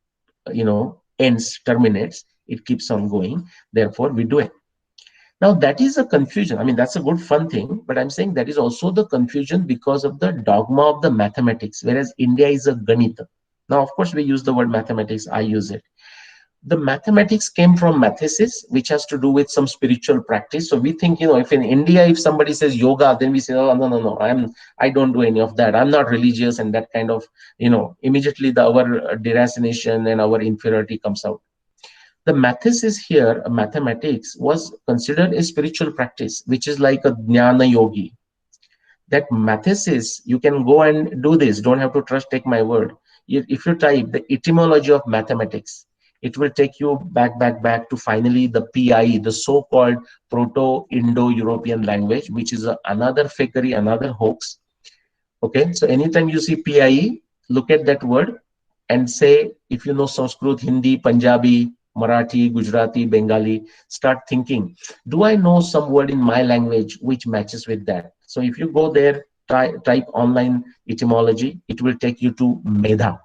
ends, terminates. It keeps on going. Therefore, we do it. Now, that is a confusion. I mean, that's a good fun thing, but I'm saying that is also the confusion because of the dogma of the mathematics, whereas India is a Ganita. Now, of course, we use the word mathematics. I use it. The mathematics came from mathesis, which has to do with some spiritual practice. So we think, if in India, if somebody says yoga, then we say, oh, no, I don't do any of that. I'm not religious, and that kind of, immediately our deracination and our inferiority comes out. The mathesis here, mathematics, was considered a spiritual practice, which is like a jnana yogi. That mathesis, you can go and do this. Don't have to trust, take my word. If you type the etymology of mathematics, it will take you back to finally the PIE, the so-called Proto-Indo-European language, which is another fakery, another hoax. Okay, so anytime you see PIE, look at that word and say, if you know Sanskrit, Hindi, Punjabi, Marathi, Gujarati, Bengali, start thinking, do I know some word in my language which matches with that? So if you go there, type online etymology, it will take you to Medha.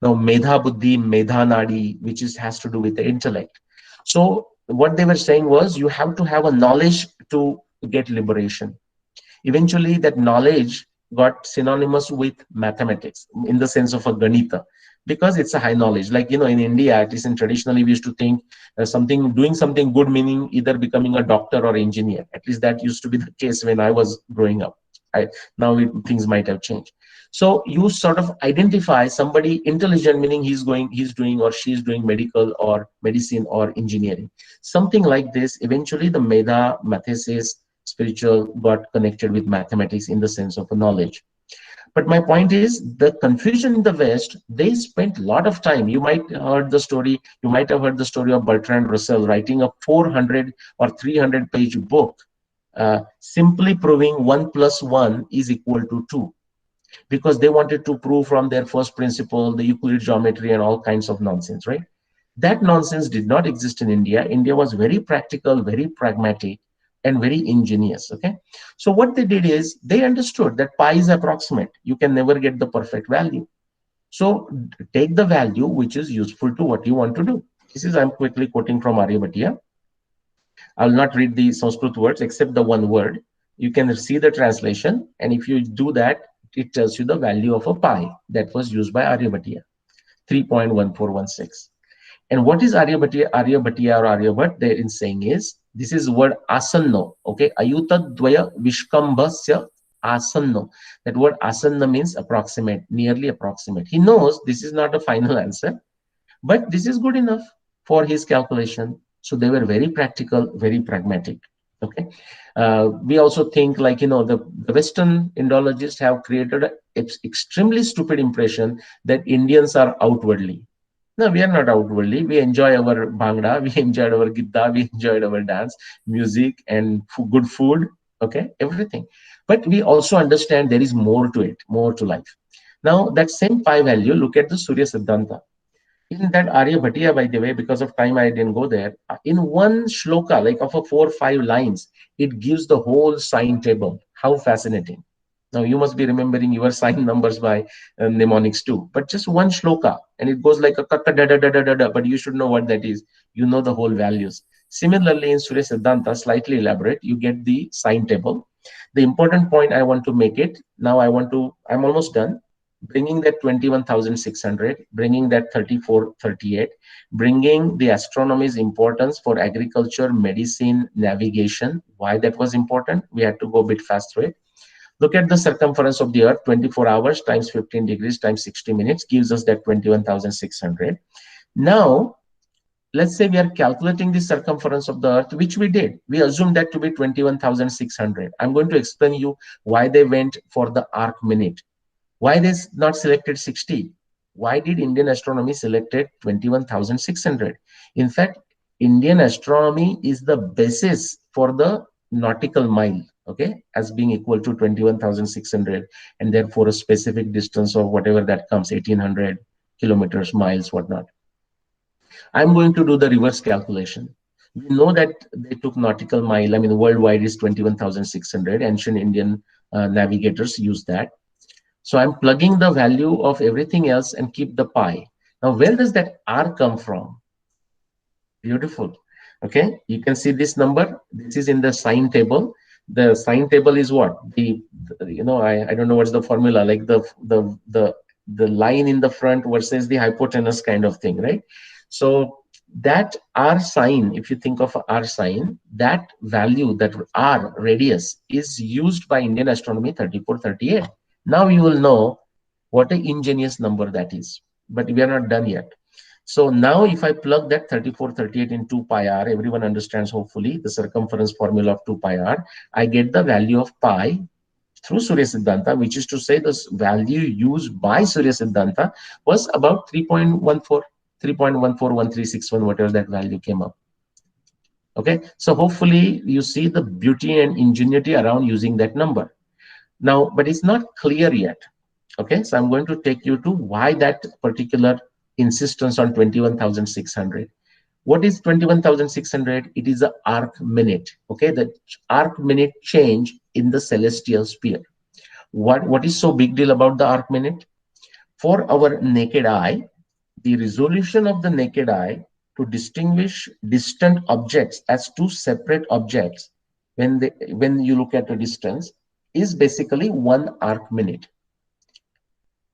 Now, Medha Buddhi, Medha Nadi, which has to do with the intellect. So what they were saying was you have to have a knowledge to get liberation. Eventually, that knowledge got synonymous with mathematics in the sense of a Ganita, because it's a high knowledge. Like, in India, at least in traditionally, we used to think doing something good, meaning either becoming a doctor or engineer. At least that used to be the case when I was growing up. Now things might have changed. So you sort of identify somebody intelligent, meaning he's doing or she's doing medical or medicine or engineering. Something like this. Eventually, the Medha, mathesis, spiritual got connected with mathematics in the sense of a knowledge. But my point is, the confusion in the West, they spent a lot of time. You might have heard the story of Bertrand Russell writing a 400 or 300-page book, simply proving 1 + 1 is equal to 2. Because they wanted to prove from their first principle, the Euclid geometry and all kinds of nonsense, right? That nonsense did not exist in India. India was very practical, very pragmatic, and very ingenious, okay? So what they did is they understood that pi is approximate. You can never get the perfect value. So take the value which is useful to what you want to do. I'm quickly quoting from Aryabhatiya. I'll not read the Sanskrit words except the one word. You can see the translation, and if you do that, it tells you the value of a pi that was used by Aryabhatiya, 3.1416. And what is Aryabhatiya or Aryabhat there in saying is, this is word asanno, okay? Ayuta dvaya vishkambhasya asanno. That word asanna means approximate, nearly approximate. He knows this is not a final answer, but this is good enough for his calculation. So they were very practical, very pragmatic. Okay. We also think, like, the Western Indologists have created extremely stupid impression that Indians are outwardly. No, we are not outwardly. We enjoy our bhangra, we enjoyed our gidda, we enjoyed our dance, music, and good food. Okay, everything. But we also understand there is more to it, more to life. Now, that same pi value, look at the Surya Siddhanta. In that Arya Bhatia, by the way, because of time I didn't go there. In one shloka, like of a 4 or 5 lines, it gives the whole sign table. How fascinating! Now you must be remembering your sign numbers by mnemonics too. But just one shloka, and it goes like a kaka da da da da da da. But you should know what that is. You know the whole values. Similarly, in Surya Siddhanta, slightly elaborate, you get the sign table. The important point I want to make it now. I'm almost done bringing that 21,600, bringing that 3438, bringing the astronomy's importance for agriculture, medicine, navigation. Why that was important? We had to go a bit fast through it. Look at the circumference of the Earth, 24 hours times 15 degrees times 60 minutes gives us that 21,600. Now, let's say we are calculating the circumference of the Earth, which we did. We assumed that to be 21,600. I'm going to explain you why they went for the arc minute. Why they not selected 60? Why did Indian astronomy selected 21,600? In fact, Indian astronomy is the basis for the nautical mile, okay, as being equal to 21,600, and therefore a specific distance of whatever that comes, 1,800 kilometers, miles, whatnot. I'm going to do the reverse calculation. We know that they took nautical mile. I mean, worldwide is 21,600. Ancient Indian navigators use that. So I'm plugging the value of everything else and keep the pi. Now, where does that R come from? Beautiful. Okay, you can see this number. This is in the sine table. The sine table is what? I don't know what's the formula, like the line in the front versus the hypotenuse kind of thing, right? So that R sine, if you think of R sine, that value, that R radius is used by Indian astronomy 3438. Now you will know what an ingenious number that is, but we are not done yet. So now if I plug that 3438 in 2 pi r, everyone understands hopefully the circumference formula of 2 pi r, I get the value of pi through Surya Siddhanta, which is to say this value used by Surya Siddhanta was about 3.14, 3.141361, whatever that value came up. Okay, so hopefully you see the beauty and ingenuity around using that number. Now, but it's not clear yet. Okay, so I'm going to take you to why that particular insistence on 21,600. What is 21,600? It is the arc minute. Okay, the arc minute change in the celestial sphere. What is so big deal about the arc minute? For our naked eye, the resolution of the naked eye to distinguish distant objects as two separate objects when you look at a distance is basically 1 arc minute.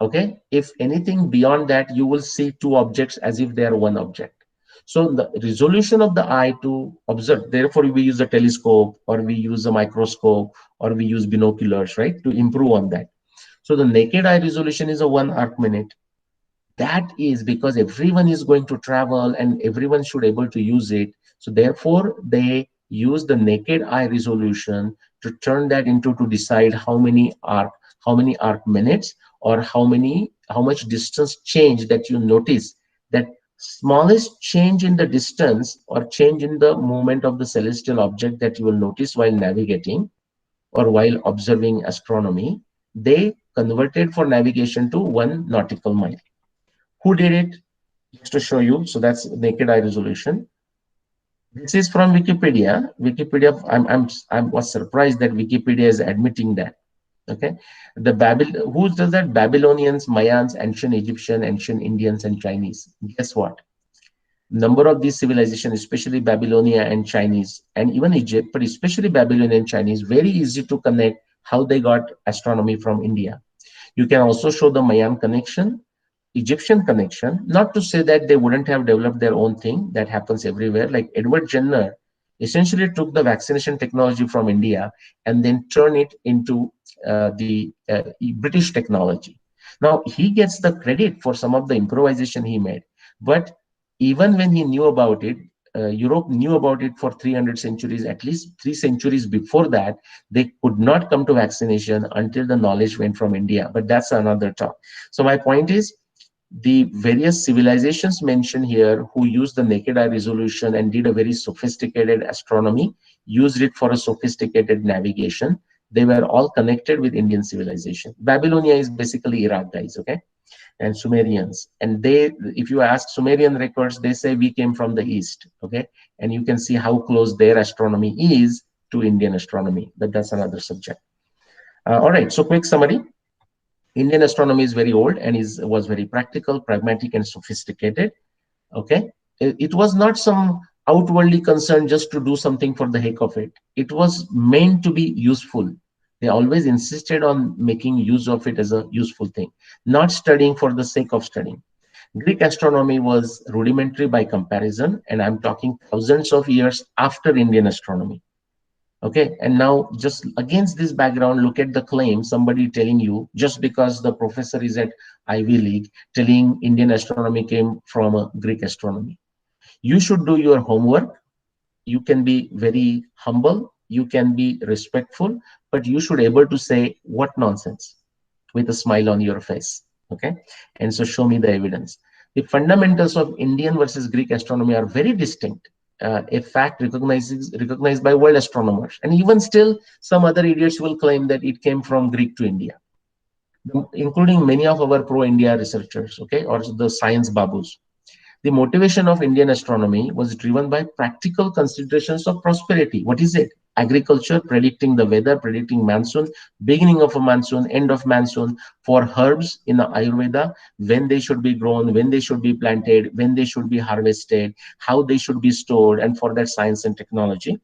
Okay, if anything beyond that, you will see two objects as if they are one object. So the resolution of the eye to observe, therefore we use a telescope or we use a microscope or we use binoculars, right, to improve on that. So the naked eye resolution is a 1 arc minute. That is because everyone is going to travel and everyone should able to use it. So therefore they use the naked eye resolution to turn that into, to decide how many arc minutes, or how much distance change that you notice. That smallest change in the distance or change in the movement of the celestial object that you will notice while navigating or while observing astronomy, they converted for navigation to 1 nautical mile. Who did it? Just to show you. So that's naked eye resolution. This is from Wikipedia. I was surprised that Wikipedia is admitting that. Okay, who does that? Babylonians, Mayans, ancient Egyptian, ancient Indians, and Chinese. Guess what? Number of these civilizations, especially Babylonia and Chinese, and even Egypt, but especially Babylonian and Chinese, very easy to connect how they got astronomy from India. You can also show the Mayan connection, Egyptian connection, not to say that they wouldn't have developed their own thing. That happens everywhere. Like Edward Jenner essentially took the vaccination technology from India and then turned it into the British technology. Now, he gets the credit for some of the improvisation he made. But even when he knew about it, Europe knew about it for 300 centuries, at least 3 centuries before that. They could not come to vaccination until the knowledge went from India. But that's another talk. So my point is, the various civilizations mentioned here who used the naked eye resolution and did a very sophisticated astronomy, used it for a sophisticated navigation. They were all connected with Indian civilization. Babylonia is basically Iraq, guys, okay? And Sumerians. And they, if you ask Sumerian records, they say we came from the east, okay? And you can see how close their astronomy is to Indian astronomy, but that's another subject. All right, so quick summary. Indian astronomy is very old and was very practical, pragmatic, and sophisticated. Okay, it was not some outwardly concerned just to do something for the heck of it. It was meant to be useful. They always insisted on making use of it as a useful thing, not studying for the sake of studying. Greek astronomy was rudimentary by comparison, and I'm talking thousands of years after Indian astronomy. Okay, and now just against this background, look at the claim somebody telling you just because the professor is at Ivy League telling Indian astronomy came from a Greek astronomy. You should do your homework. You can be very humble, you can be respectful, but you should able to say what nonsense with a smile on your face. Okay, and so show me the evidence. The fundamentals of Indian versus Greek astronomy are very distinct. A fact recognized by world astronomers, and even still some other idiots will claim that it came from Greek to India, including many of our pro-India researchers, okay, or the science babus. The motivation of Indian astronomy was driven by practical considerations of prosperity. What is it? Agriculture, predicting the weather, predicting monsoon, beginning of a monsoon, end of monsoon. For herbs in the Ayurveda, when they should be grown, when they should be planted, when they should be harvested, how they should be stored, and for that science and technology.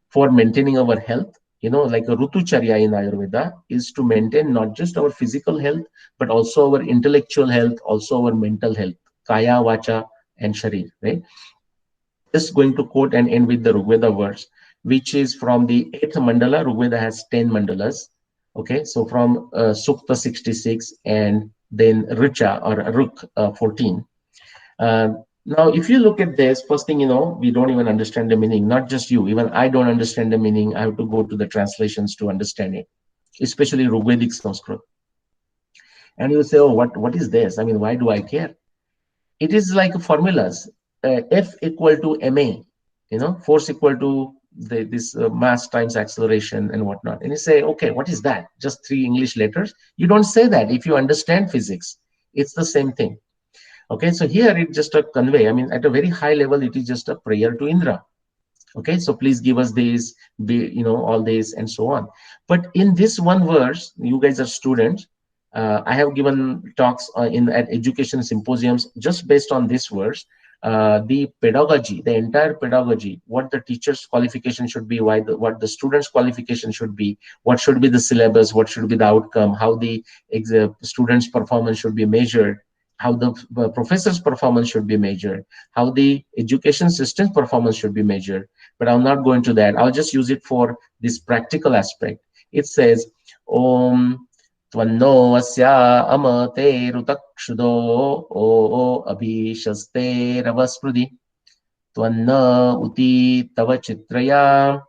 For maintaining our health, like a Rutucharya in Ayurveda is to maintain not just our physical health, but also our intellectual health, also our mental health, Kaya, Vacha, and Sharir, right? Just going to quote and end with the Rigveda verse, which is from the 8th mandala. Rigveda has 10 mandalas. Okay, so from Sukta 66 and then Richa or Ruk 14. Now, if you look at this, first thing, we don't even understand the meaning. Not just you, even I don't understand the meaning. I have to go to the translations to understand it, especially Rigvedic Sanskrit. And you say, oh, what is this? I mean, why do I care? It is like formulas. F equal to ma, force equal to this mass times acceleration and whatnot. And you say, okay, what is that? Just 3 English letters? You don't say that if you understand physics. It's the same thing. Okay, so here it's just a convey. I mean, at a very high level, it is just a prayer to Indra. Okay, so please give us this, all this and so on. But in this one verse, you guys are students. I have given talks at education symposiums just based on this verse. The pedagogy, the entire pedagogy, what the teacher's qualification should be, what the student's qualification should be, what should be the syllabus, what should be the outcome, how the student's performance should be measured, how the professor's performance should be measured, how the education system's performance should be measured. But I'll not go into that. I'll just use it for this practical aspect. It says, Om Tvanno asya amate rutakshudo o abhishaste ravasprudi Tvanna uti tava chitraya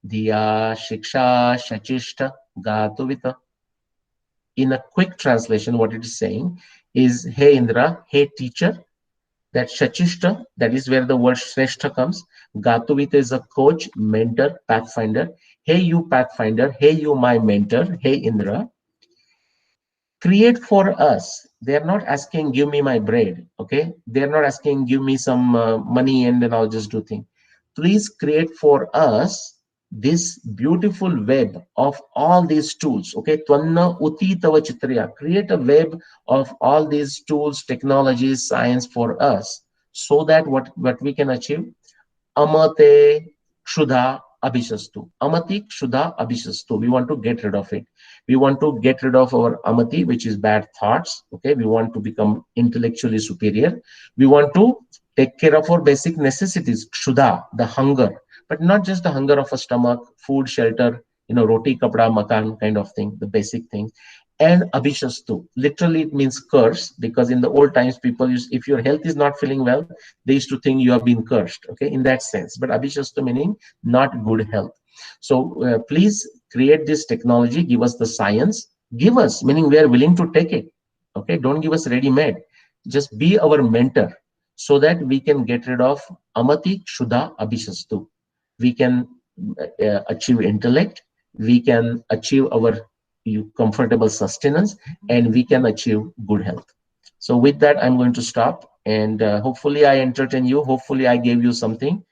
diya shiksha shachishta gatuvita. In a quick translation, what it is saying is, hey Indra, hey teacher. That Shachishta, that is where the word Shrestha comes. Gatuvita is a coach, mentor, pathfinder. Hey you pathfinder, hey you my mentor, hey Indra. Create for us. They are not asking, give me my bread, okay? They are not asking, give me some money and then I'll just do things. Please create for us this beautiful web of all these tools, okay? Tvanna uti tava chitriya. Create a web of all these tools, technologies, science for us, so that what we can achieve? Amate Shudha Abhishastu. Amati Shudha Abhishastu. We want to get rid of it. We want to get rid of our Amati, which is bad thoughts. Okay, we want to become intellectually superior. We want to take care of our basic necessities, Shudha, the hunger, but not just the hunger of a stomach, food, shelter, roti, kapda, makan kind of thing, the basic thing. and abhishastu. Literally, it means curse, because in the old times, people used, if your health is not feeling well, they used to think you have been cursed. Okay, in that sense. But abhishastu meaning not good health. So please create this technology. Give us the science. Give us meaning we are willing to take it. Okay, don't give us ready-made. Just be our mentor, so that we can get rid of amati kshuda abhishastu. We can achieve intellect. We can achieve our comfortable sustenance, and we can achieve good health. So with that, I'm going to stop, and hopefully I entertain you, hopefully I gave you something,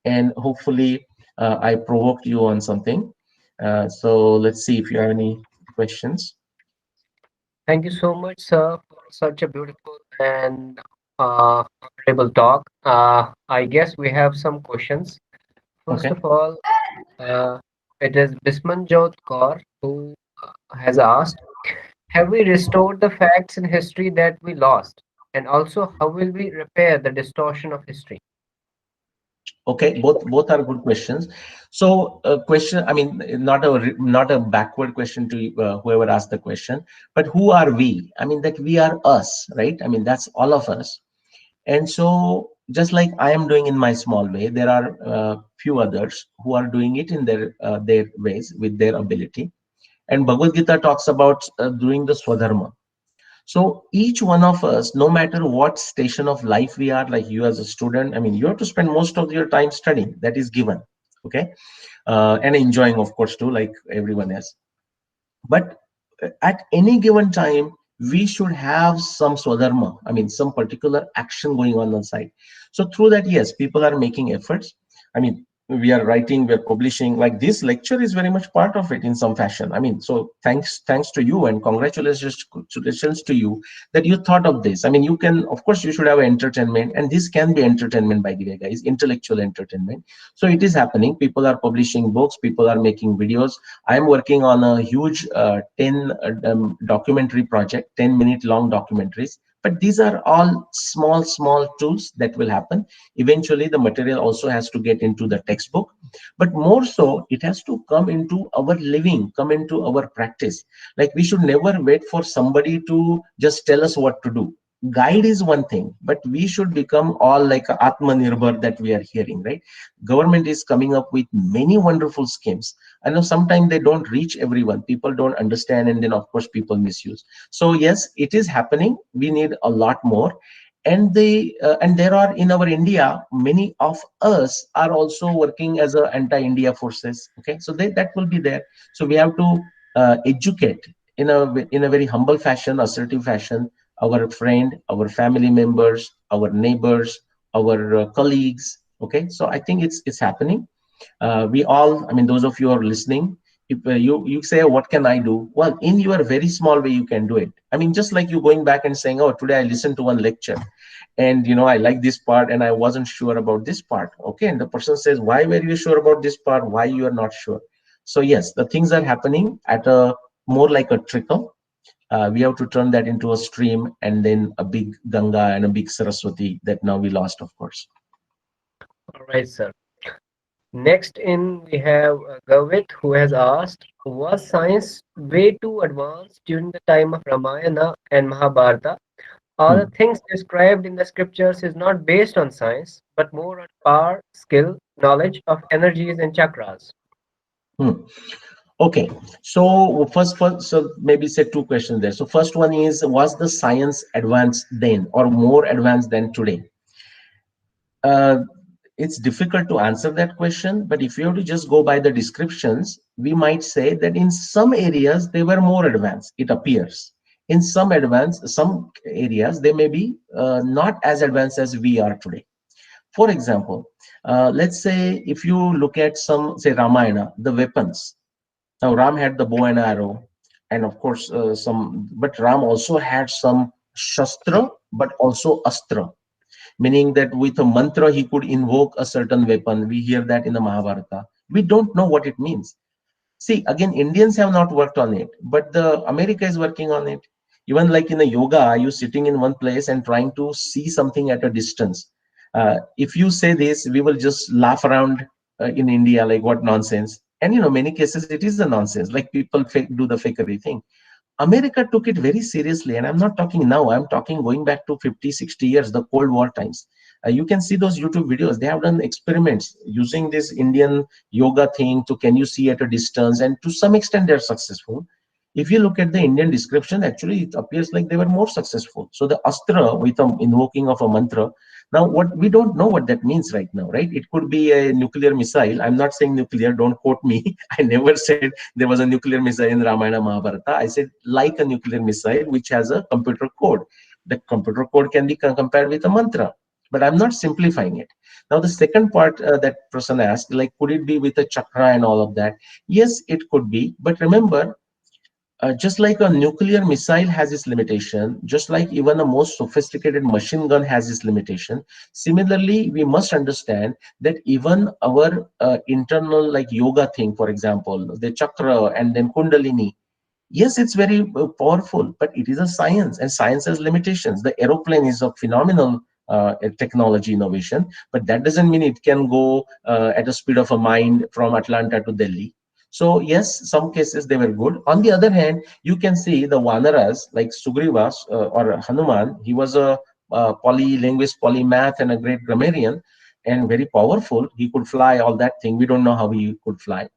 and hopefully I provoked you on something. So let's see if you have any questions. Thank you so much, sir, for such a beautiful and comfortable talk. I guess we have some questions. First Okay. of all, uh, it is Bismanjot Kaur who has asked, have we restored the facts in history that we lost? And also, how will we repair the distortion of history? Okay, both are good questions. So, question. I mean, not a backward question to whoever asked the question, but who are we? I mean, that we are us, right? I mean, that's all of us. And so, just like I am doing in my small way, there are few others who are doing it in their ways with their ability. And Bhagavad Gita talks about doing the swadharma. So each one of us, no matter what station of life we are, like you as a student, I mean, you have to spend most of your time studying. That is given, okay, and enjoying, of course, too, like everyone else. But at any given time, we should have some swadharma. I mean, some particular action going on side. So through that, yes, people are making efforts. I mean, we are writing, we are publishing. Like this lecture is very much part of it in some fashion. I mean, so thanks to you, and congratulations to you that you thought of this. I mean, you can, of course, you should have entertainment, and this can be entertainment, by the way, guys, intellectual entertainment. So it is happening. People are publishing books. People are making videos. I'm working on a huge 10 documentary project, 10-minute long documentaries. But these are all small tools that will happen. Eventually, the material also has to get into the textbook. But more so, it has to come into our living, come into our practice. Like we should never wait for somebody to just tell us what to do. Guide is one thing, but we should become all like a Atma Nirbhar that we are hearing, right? Government is coming up with many wonderful schemes. I know sometimes they don't reach everyone. People don't understand, and then of course people misuse. So yes, it is happening. We need a lot more, and there are in our India, many of us are also working as a anti-India forces. Okay, so that will be there. So we have to educate in a very humble fashion, assertive fashion, our friend, our family members, our neighbors, our colleagues. Okay, so I think it's happening. We all, I mean, those of you who are listening, if you say, what can I do? Well, in your very small way, you can do it. I mean, just like you going back and saying, oh, today I listened to one lecture, and I like this part, and I wasn't sure about this part. Okay, and the person says, why were you sure about this part? Why you are not sure? So yes, the things are happening at a more like a trickle. We have to turn that into a stream, and then a big Ganga and a big Saraswati that now we lost, of course. All right, sir. Next in, we have Gavit who has asked, was science way too advanced during the time of Ramayana and Mahabharata? All the Hmm. things described in the scriptures is not based on science, but more on power, skill, knowledge of energies and chakras. Hmm. Okay, so so maybe say two questions there. So first one is, was the science advanced then or more advanced than today? Uh, it's difficult to answer that question, but if you have to just go by the descriptions, we might say that in some areas they were more advanced, it appears. In some areas, they may be not as advanced as we are today. For example, let's say if you look at some, say, Ramayana, the weapons. Now, Ram had the bow and arrow, and of course, but Ram also had some shastra, but also astra, meaning that with a mantra he could invoke a certain weapon. We hear that in the Mahabharata. We don't know what it means. See, again, Indians have not worked on it, but the America is working on it. Even like in a yoga, are you sitting in one place and trying to see something at a distance? If you say this, we will just laugh around in India, like what nonsense. And many cases it is a nonsense. Like people do the fakery thing. America took it very seriously, and I'm not talking now, I'm talking going back to 50, 60 years, the Cold War times. You can see those YouTube videos. They have done experiments using this Indian yoga thing to can you see at a distance, and to some extent they're successful. If you look at the Indian description, actually it appears like they were more successful. So the astra with the invoking of a mantra. Now, what we don't know what that means right now, right? It could be a nuclear missile. I'm not saying nuclear, don't quote me. I never said there was a nuclear missile in Ramayana Mahabharata. I said like a nuclear missile which has a computer code. The computer code can be compared with a mantra, but I'm not simplifying it. Now, the second part that person asked, like, could it be with a chakra and all of that? Yes, it could be. But remember, just like a nuclear missile has its limitation, just like even a most sophisticated machine gun has its limitation, similarly, we must understand that even our internal, like yoga thing, for example, the chakra and then kundalini, yes, it's very powerful, but it is a science, and science has limitations. The aeroplane is a phenomenal technology innovation, but that doesn't mean it can go at the speed of a mind from Atlanta to Delhi. So yes, some cases they were good. On the other hand, you can see the Vanaras like Sugriva or Hanuman. He was a polylinguist, polymath, and a great grammarian, and very powerful. He could fly, all that thing. We don't know how he could fly.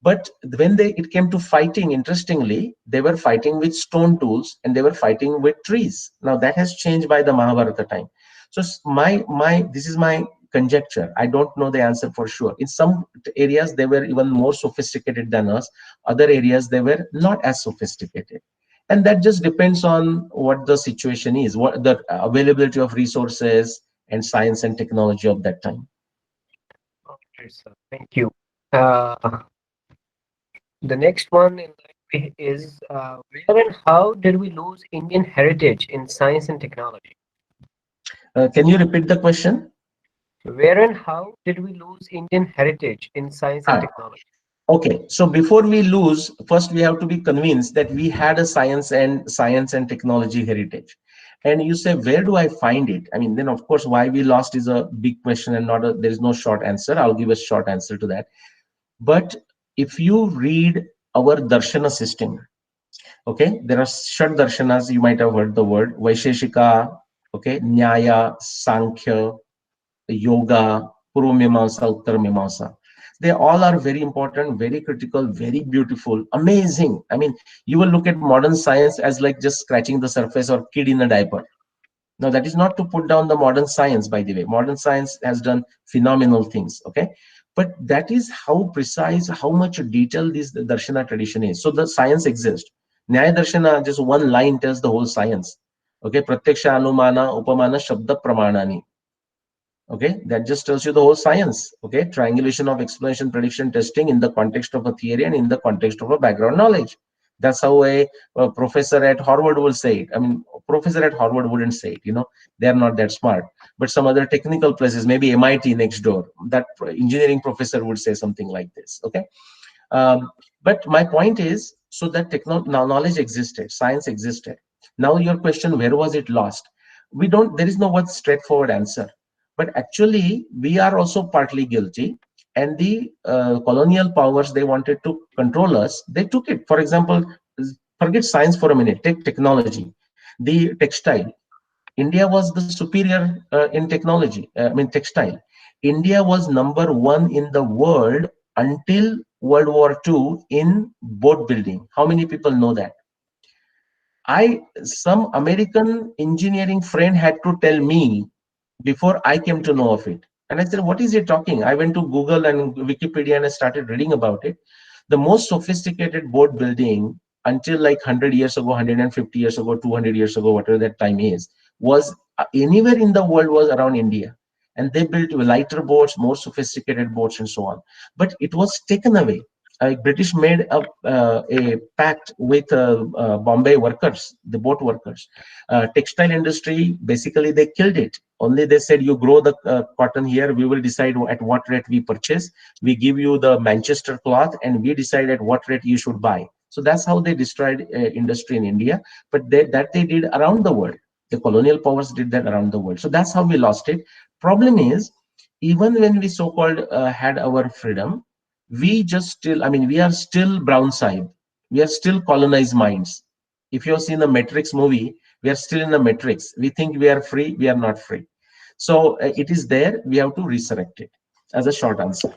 But when it came to fighting, interestingly, they were fighting with stone tools and they were fighting with trees. Now that has changed by the Mahabharata time. So this is my conjecture. I don't know the answer for sure. In some areas they were even more sophisticated than us. Other areas they were not as sophisticated. And that just depends on what the situation is, what the availability of resources and science and technology of that time. Okay, sir. Thank you. Uh, the next one in line is where and how did we lose Indian heritage in science and technology? Can you repeat the question? Where and how did we lose Indian heritage in science and Ah, technology? okay, so before we lose, first we have to be convinced that we had a science and technology heritage. And you say, where do I find it? I mean, then of course, why we lost is a big question, and not there is no short answer. I'll give a short answer to that. But if you read our darshana system, okay, there are shad darshanas. You might have heard the word Vaisheshika, okay, Nyaya, Sankhya, yoga, Purva Mimamsa, Uttar Mimamsa. They all are very important, very critical, very beautiful, amazing. I mean, you will look at modern science as like just scratching the surface or kid in a diaper. Now, that is not to put down the modern science, by the way. Modern science has done phenomenal things, okay? But that is how precise, how much detail this Darshana tradition is. So the science exists. Nyaya Darshana, just one line tells the whole science. Okay, Pratyaksha Anumana Upamana Shabda Pramanani. Okay, that just tells you the whole science. Okay, triangulation of explanation, prediction, testing in the context of a theory and in the context of a background knowledge. That's how a professor at Harvard will say it. I mean, a professor at Harvard wouldn't say it. They're not that smart. But some other technical places, maybe MIT next door, that engineering professor would say something like this. Okay, but my point is, so that knowledge existed, science existed. Now your question, where was it lost? There is no one straightforward answer. But actually, we are also partly guilty. And the colonial powers, they wanted to control us. They took it. For example, forget science for a minute, take technology. The textile. India was the superior in technology, I mean textile. India was number one in the world until World War II in boat building. How many people know that? Some American engineering friend had to tell me before I came to know of it. And I said, what is he talking? I went to Google and Wikipedia and I started reading about it. The most sophisticated boat building until like 100 years ago, 150 years ago, 200 years ago, whatever that time is, was anywhere in the world was around India. And they built lighter boats, more sophisticated boats, and so on. But it was taken away. British made a pact with Bombay workers, the boat workers. Textile industry, basically they killed it. Only they said, you grow the cotton here, we will decide at what rate we purchase. We give you the Manchester cloth and we decide at what rate you should buy. So that's how they destroyed industry in India. But that they did around the world. The colonial powers did that around the world. So that's how we lost it. Problem is, even when we so-called had our freedom, we just still, I mean, we are still brown side. We are still colonized minds. If you have seen the Matrix movie, we are still in the Matrix. We think we are free, we are not free. So it is there, we have to resurrect it, as a short answer.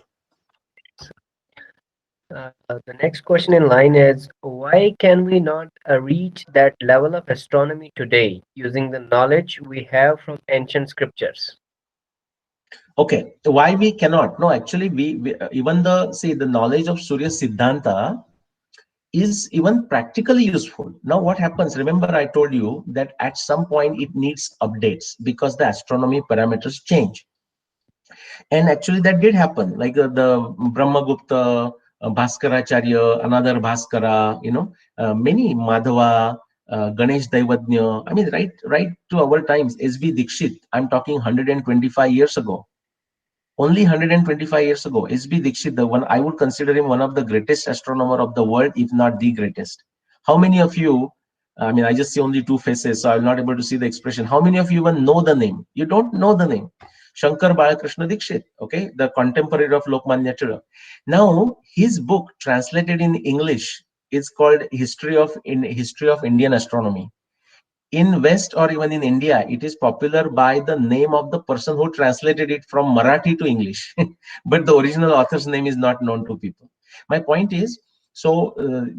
The next question in line is, why can we not reach that level of astronomy today using the knowledge we have from ancient scriptures? Okay, why we cannot? No, actually, we even the see the knowledge of Surya Siddhanta is even practically useful. Now, what happens? Remember, I told you that at some point it needs updates because the astronomy parameters change. And actually, that did happen. Like the Brahmagupta, Bhaskaracharya, another Bhaskara, many Madhava, Ganesh Daivadnya. I mean, right to our times, S.V. Dikshit. I'm talking 125 years ago. Only 125 years ago, S.B. Dikshit, the one I would consider him one of the greatest astronomer of the world, if not the greatest. How many of you? I mean, I just see only two faces, so I'm not able to see the expression. How many of you even know the name? You don't know the name. Shankar Balakrishna Dikshit, okay, the contemporary of Lokmanya Tilak. Now, his book translated in English is called History of Indian Astronomy. In West or even in India, it is popular by the name of the person who translated it from Marathi to English, but the original author's name is not known to people. My point is, so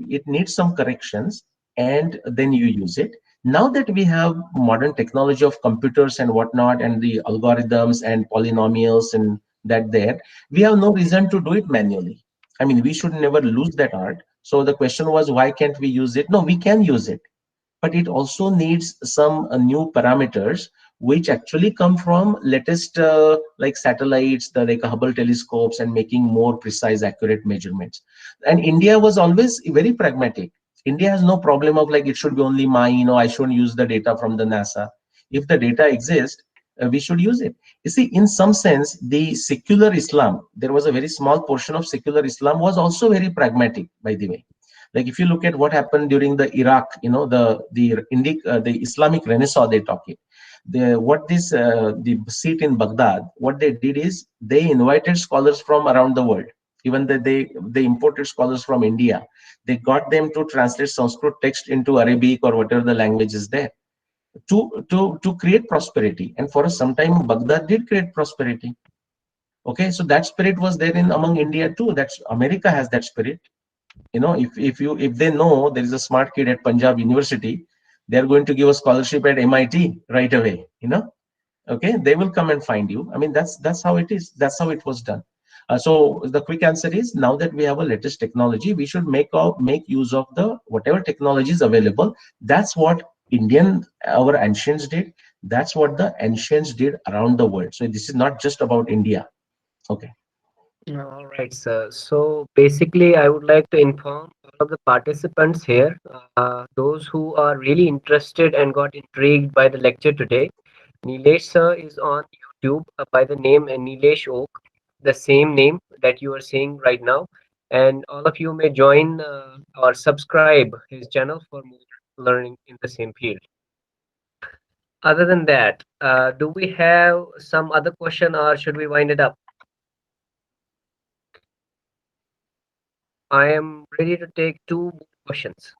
it needs some corrections, and then you use it. Now that we have modern technology of computers and whatnot, and the algorithms and polynomials and that there, we have no reason to do it manually. I mean, we should never lose that art. So the question was, why can't we use it? No, we can use it, but it also needs some new parameters which actually come from latest like satellites, the like Hubble telescopes, and making more precise, accurate measurements. And India was always very pragmatic. India has no problem of like it should be only mine, I shouldn't use the data from the NASA. If the data exists, we should use it. You see, in some sense, the secular Islam, there was a very small portion of secular Islam, was also very pragmatic, by the way. Like if you look at what happened during the Iraq, the Islamic Renaissance, they talk it. The seat in Baghdad, what they did is they invited scholars from around the world. Even that they imported scholars from India. They got them to translate Sanskrit text into Arabic or whatever the language is there to create prosperity. And for some time, Baghdad did create prosperity. Okay, so that spirit was there in among India too. That's America has that spirit. If they know there is a smart kid at Panjab University, they are going to give a scholarship at MIT right away. Okay, they will come and find you. I mean, that's how it is. That's how it was done. So the quick answer is, now that we have a latest technology, we should make use of the whatever technology is available. That's what our ancients did. That's what the ancients did around the world. So this is not just about India. Okay. All right, sir. So basically, I would like to inform all of the participants here, those who are really interested and got intrigued by the lecture today. Nilesh sir is on YouTube by the name Nilesh Oak, the same name that you are seeing right now. And all of you may join or subscribe his channel for more learning in the same field. Other than that, do we have some other question or should we wind it up? I am ready to take two more questions.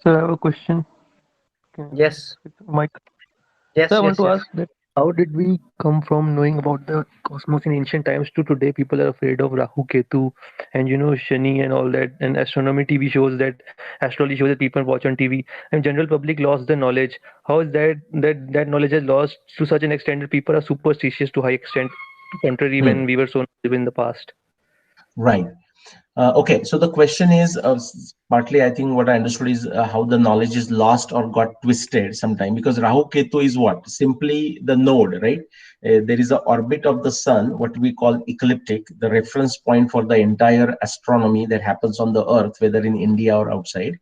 So I have a question. Yes, Mike, so yes, I want yes, to yes. ask that how did we come from knowing about the cosmos in ancient times to today? People are afraid of Rahu, Ketu, and Shani and all that. And astronomy TV shows that astrology shows that people watch on TV, and general public lost the knowledge. How is that knowledge has lost to such an extent that people are superstitious to high extent, contrary Hmm. when we were so knowledgeable in the past? Right. Okay, so the question is partly, I think what I understood is how the knowledge is lost or got twisted sometime, because Rahu Ketu is what? Simply the node, right? There is an orbit of the sun, what we call ecliptic, the reference point for the entire astronomy that happens on the earth, whether in India or outside,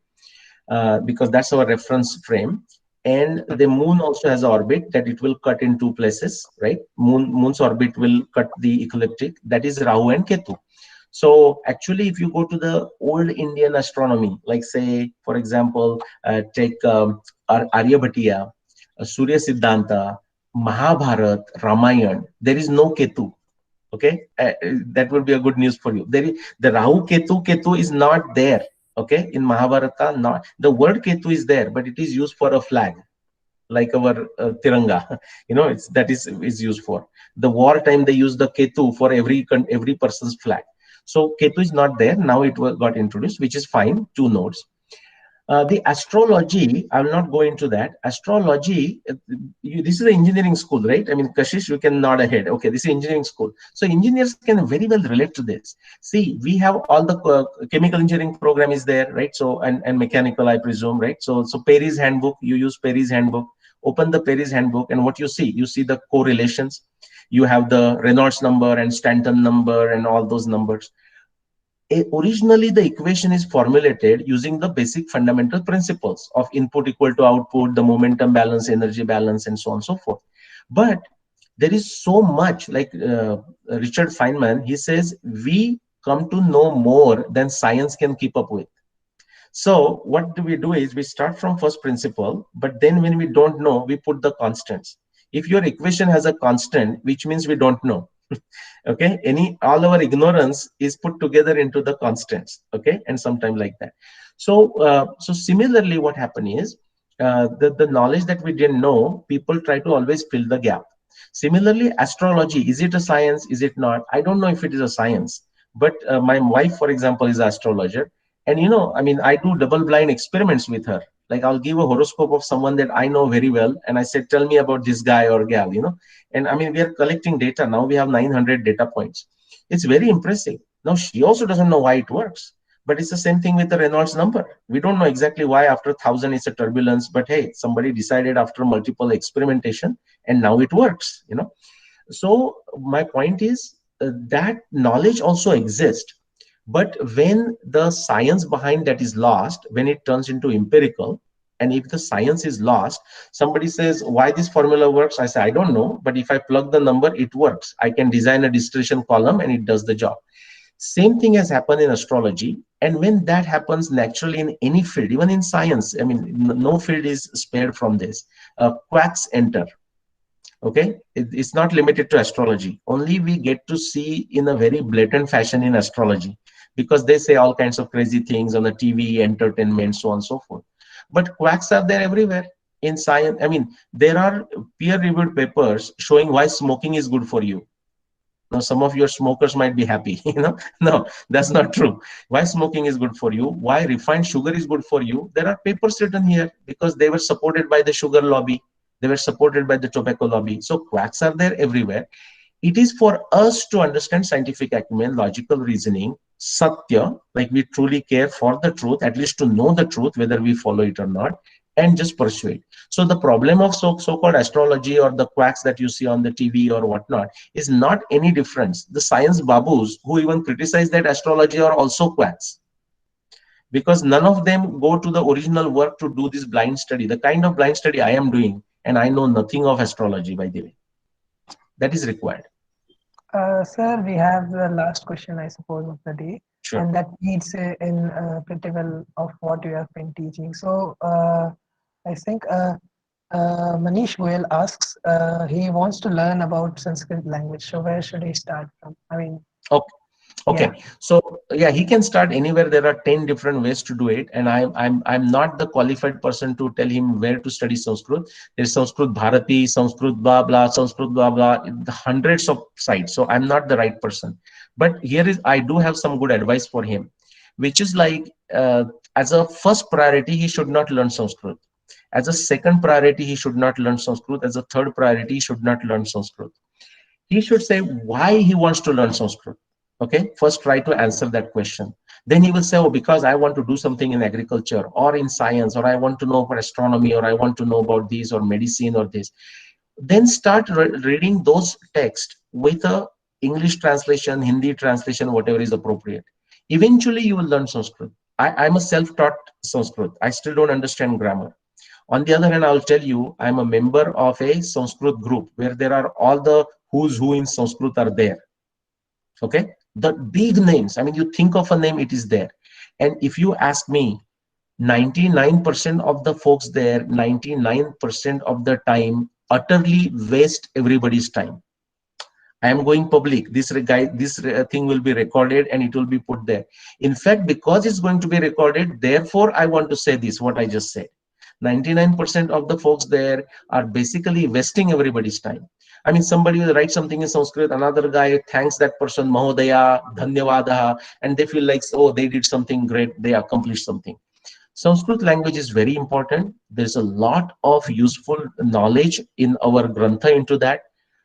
because that's our reference frame. And the moon also has an orbit that it will cut in two places, right? Moon's orbit will cut the ecliptic, that is Rahu and Ketu. So actually, if you go to the old Indian astronomy, like say, for example, take Aryabhatiya, Surya Siddhanta, Mahabharat, Ramayana, there is no Ketu. Okay, that would be a good news for you. The Rahu Ketu is not there. Okay, in Mahabharata, not the word Ketu is there, but it is used for a flag, like our Tiranga. It's that is used for the wartime. They use the Ketu for every person's flag. So Ketu is not there now. Got introduced, which is fine. Two nodes. The astrology, I will not go into that. Astrology, this is an engineering school, right? I mean, Kashish, you can nod ahead. Okay, this is engineering school. So engineers can very well relate to this. See, we have all the chemical engineering program is there, right? So, and mechanical, I presume, right? So Perry's handbook, you use Perry's handbook, open the Perry's handbook, and what you see the correlations. You have the Reynolds number and Stanton number and all those numbers. Originally the equation is formulated using the basic fundamental principles of input equal to output, the momentum balance, energy balance, and so on and so forth. But there is so much, like Richard Feynman, he says, we come to know more than science can keep up with. So what do we do is we start from first principle, but then when we don't know, we put the constants. If your equation has a constant, which means we don't know. Okay, all our ignorance is put together into the constants. Okay, and sometime like that. So similarly, what happened is the knowledge that we didn't know, people try to always fill the gap. Similarly, astrology, is it a science? Is it not? I don't know if it is a science, but my wife, for example, is an astrologer. And I mean, I do double blind experiments with her. Like, I'll give a horoscope of someone that I know very well, and I said, tell me about this guy or gal, And I mean, we are collecting data now. We have 900 data points. It's very impressive. Now, she also doesn't know why it works, but it's the same thing with the Reynolds number. We don't know exactly why after 1,000 it's a turbulence, but hey, somebody decided after multiple experimentation, and now it works. So my point is that knowledge also exists. But when the science behind that is lost, when it turns into empirical, and if the science is lost, somebody says, why this formula works? I say, I don't know. But if I plug the number, it works. I can design a distillation column and it does the job. Same thing has happened in astrology. And when that happens naturally in any field, even in science, I mean, no field is spared from this. Quacks enter. Okay, it's not limited to astrology. Only we get to see in a very blatant fashion in astrology, because they say all kinds of crazy things on the TV, entertainment, so on and so forth. But quacks are there everywhere in science. I mean, there are peer-reviewed papers showing why smoking is good for you. Now, some of your smokers might be happy, No, that's not true. Why smoking is good for you, why refined sugar is good for you. There are papers written here because they were supported by the sugar lobby. They were supported by the tobacco lobby. So quacks are there everywhere. It is for us to understand scientific acumen, logical reasoning, satya, like we truly care for the truth, at least to know the truth, whether we follow it or not, and just pursue it. So the problem of so-called astrology or the quacks that you see on the TV or whatnot is not any difference. The science babus who even criticize that astrology are also quacks, because none of them go to the original work to do this blind study, the kind of blind study I am doing, and I know nothing of astrology, by the way. That is required. Sir, we have the last question, I suppose, of the day, Sure. and that leads in pretty well of what you have been teaching. So, I think Manish Goyal asks, he wants to learn about Sanskrit language. So, where should he start from? I mean, Okay. Okay, yeah. so yeah, he can start anywhere. There are 10 different ways to do it, and I'm not the qualified person to tell him where to study Sanskrit. There's Sanskrit Bharati, Sanskrit blah blah, Sanskrit blah blah, hundreds of sites. So I'm not the right person. But here is, I do have some good advice for him, which is like, as a first priority, he should not learn Sanskrit. As a second priority, he should not learn Sanskrit. As a third priority, he should not learn Sanskrit. He should say why he wants to learn Sanskrit. Okay, first try to answer that question. Then he will say, oh, because I want to do something in agriculture or in science, or I want to know about astronomy, or I want to know about this or medicine or this. Then start reading those texts with a English translation, Hindi translation, whatever is appropriate. Eventually you will learn Sanskrit. I'm a self-taught Sanskrit. I still don't understand grammar. On the other hand, I'll tell you, I'm a member of a Sanskrit group where there are all the who's who in Sanskrit are there. Okay, the big names. I mean, you think of a name, it is there. And if you ask me, 99% of the folks there, 99% of the time, utterly waste everybody's time. I am going public. This thing will be recorded and it will be put there. In fact, because it's going to be recorded, therefore I want to say this, what I just said. 99% of the folks there are basically wasting everybody's time. I mean, somebody will write something in Sanskrit, another guy thanks that person, Mahodaya, Dhanyavadaha, and they feel like, oh, they did something great, they accomplished something. Sanskrit language is very important. There's a lot of useful knowledge in our grantha into that,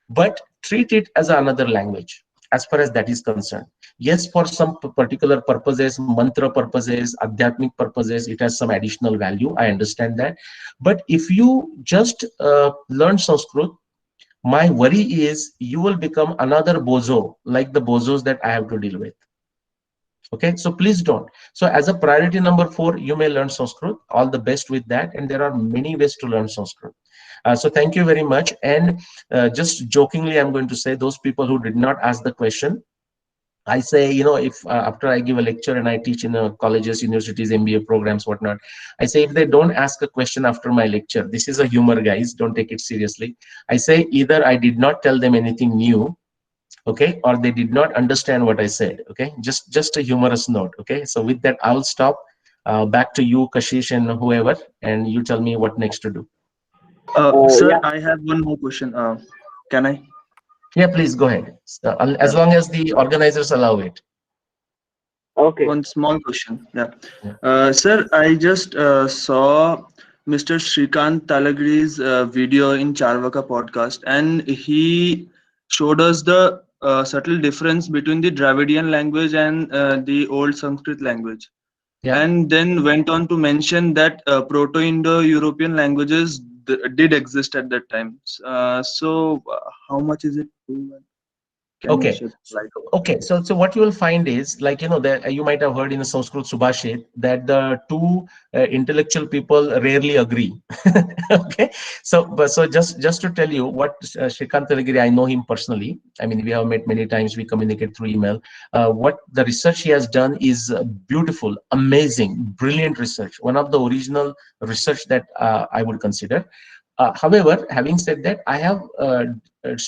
but treat it as another language as far as that is concerned. Yes, for some particular purposes, mantra purposes, adhyatmic purposes, it has some additional value. I understand that. But if you just learn Sanskrit, my worry is you will become another bozo like the bozos that I have to deal with. Okay, so please don't. So as a priority number 4, you may learn Sanskrit. All the best with that, and there are many ways to learn Sanskrit. So thank you very much. And just jokingly, I'm going to say those people who did not ask the question, I say, you know, if after I give a lecture and I teach in colleges, universities, MBA programs, whatnot, I say if they don't ask a question after my lecture, this is a humor, guys, don't take it seriously. I say either I did not tell them anything new, okay, or they did not understand what I said. Okay, just a humorous note. Okay, so with that I'll stop. Back to you, Kashish, and whoever, and you tell me what next to do. Sir, Yeah. I have one more question. Can I? Yeah, please go ahead. So, as Yeah. long as the organizers allow it. Okay. One small question. Yeah. Yeah. Sir, I just saw Mr. Shrikant Talagiri's video in Charvaka podcast, and he showed us the subtle difference between the Dravidian language and the old Sanskrit language, Yeah. and then went on to mention that Proto-Indo-European languages did exist at that time. How much is it true? Can you Okay. shed light over? So what you will find is, like, you know, that you might have heard in the Sanskrit Subhashit that the two intellectual people rarely agree. Okay, so just to tell you what Shrikant Talagiri, I know him personally. I mean, we have met many times. We communicate through email. What the research he has done is beautiful, amazing, brilliant research. One of the original research that I would consider. However, having said that, I have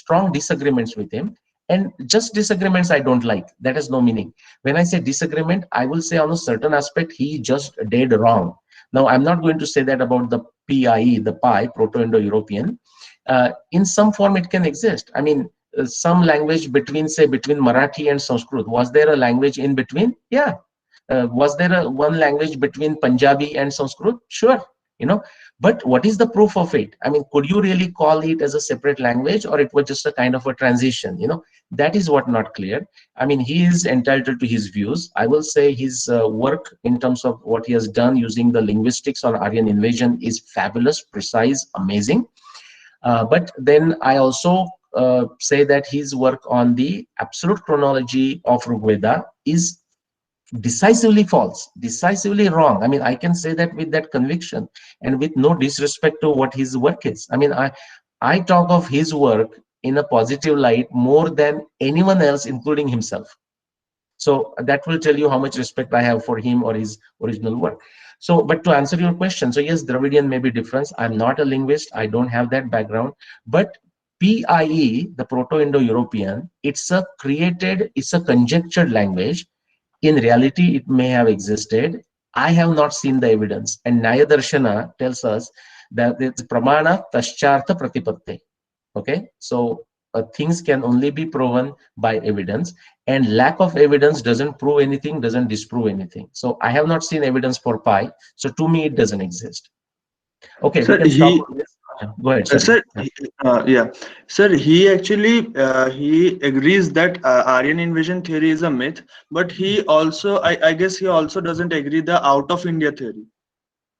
strong disagreements with him. And just disagreements I don't like. That has no meaning. When I say disagreement, I will say on a certain aspect he just did wrong. Now, I'm not going to say that about the PIE, the PI, Proto-Indo-European. In some form, it can exist. I mean, some language between, say, between Marathi and Sanskrit. Was there a language in between? Yeah. Was there one language between Punjabi and Sanskrit? Sure. You know, but what is the proof of it? I mean, could you really call it as a separate language, or it was just a kind of a transition? You know, that is what not clear. I mean, he is entitled to his views. I will say his work in terms of what he has done using the linguistics on Aryan invasion is fabulous, precise, amazing. But then I also say that his work on the absolute chronology of Rigveda is decisively false, decisively wrong. I mean, I can say that with that conviction and with no disrespect to what his work is. I mean, I talk of his work in a positive light more than anyone else, including himself. So that will tell you how much respect I have for him or his original work. So, but to answer your question, so yes, Dravidian may be different. I'm not a linguist. I don't have that background. But PIE, the Proto-Indo-European, it's a conjectured language. In reality, it may have existed. I have not seen the evidence. And Nyaya Darshana tells us that it's pramana taschartha pratipatte. Okay, so things can only be proven by evidence, and lack of evidence doesn't prove anything, doesn't disprove anything. So I have not seen evidence for pi. So to me, it doesn't exist. Okay, we Sir, can stop on this. Go ahead, sorry. sir, yeah, sir. He actually he agrees that Aryan invasion theory is a myth, but he also, I guess, he also doesn't agree the out of India theory.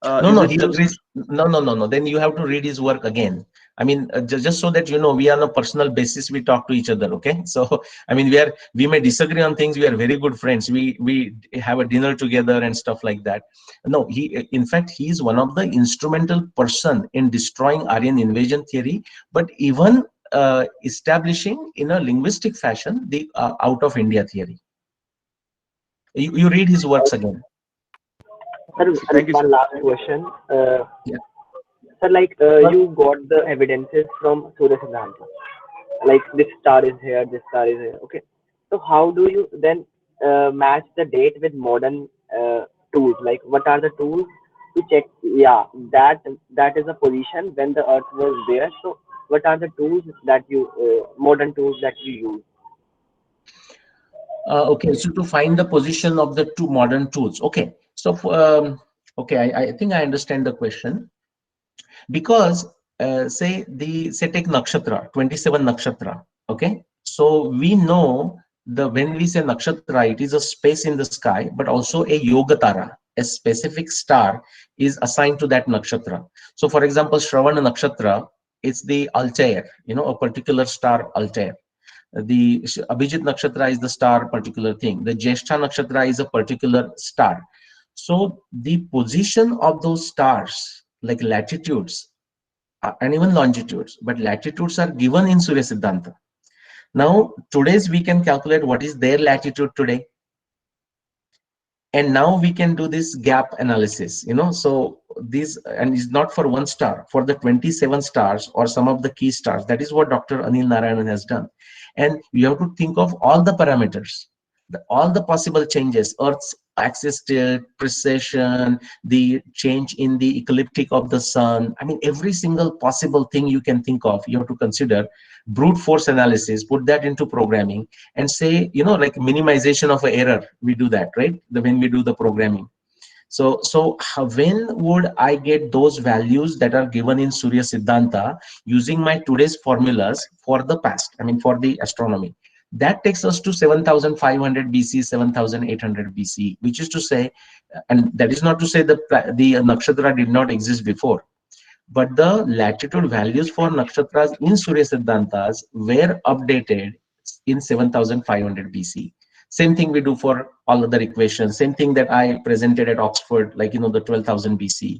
No, Is no, it he true, sir? agrees. No. Then you have to read his work again. I mean, just so that you know, we are on a personal basis. We talk to each other. Okay, so I mean, we may disagree on things. We are very good friends. We have a dinner together and stuff like that. No, in fact, he is one of the instrumental person in destroying Aryan invasion theory, but even establishing in a linguistic fashion the out of India theory. You read his works again. Sir, Thank you, sir. one last question. Yeah. Sir, you got the evidences from Surya Siddhanta. like this star is here, this star is here. Okay. So how do you then match the date with modern tools? Like what are the tools to check? Yeah, that is a position when the Earth was there. So what are the tools that you modern tools that you use? Okay, so to find the position of the two modern tools. Okay, so okay, I think I understand the question. Because say take nakshatra 27 nakshatra. Okay, so we know the when we say nakshatra, it is a space in the sky, but also a yoga tara, a specific star is assigned to that nakshatra. So for example, Shravana nakshatra, it's the Altair, a particular star Altair. The Abhijit nakshatra is the star particular thing. The Jeshta nakshatra is a particular star. So the position of those stars, like latitudes and even longitudes, but latitudes are given in Surya Siddhanta. Now, today's we can calculate what is their latitude today. And now we can do this gap analysis, so this, and it's not for one star, for the 27 stars or some of the key stars. That is what Dr. Anil Narayanan has done. And you have to think of all the parameters, all the possible changes: Earth's axis tilt, precession, the change in the ecliptic of the sun. I mean, every single possible thing you can think of, you have to consider. Brute force analysis, put that into programming, and say, like minimization of an error, we do that, right? When we do the programming. So when would I get those values that are given in Surya Siddhanta using my today's formulas for the past, I mean, for the astronomy? That takes us to 7,500 BC, 7,800 BC, which is to say, and that is not to say the nakshatra did not exist before, but the latitude values for nakshatras in Surya Siddhantas were updated in 7,500 BC. Same thing we do for all other equations. Same thing that I presented at Oxford, like, the 12,000 BC.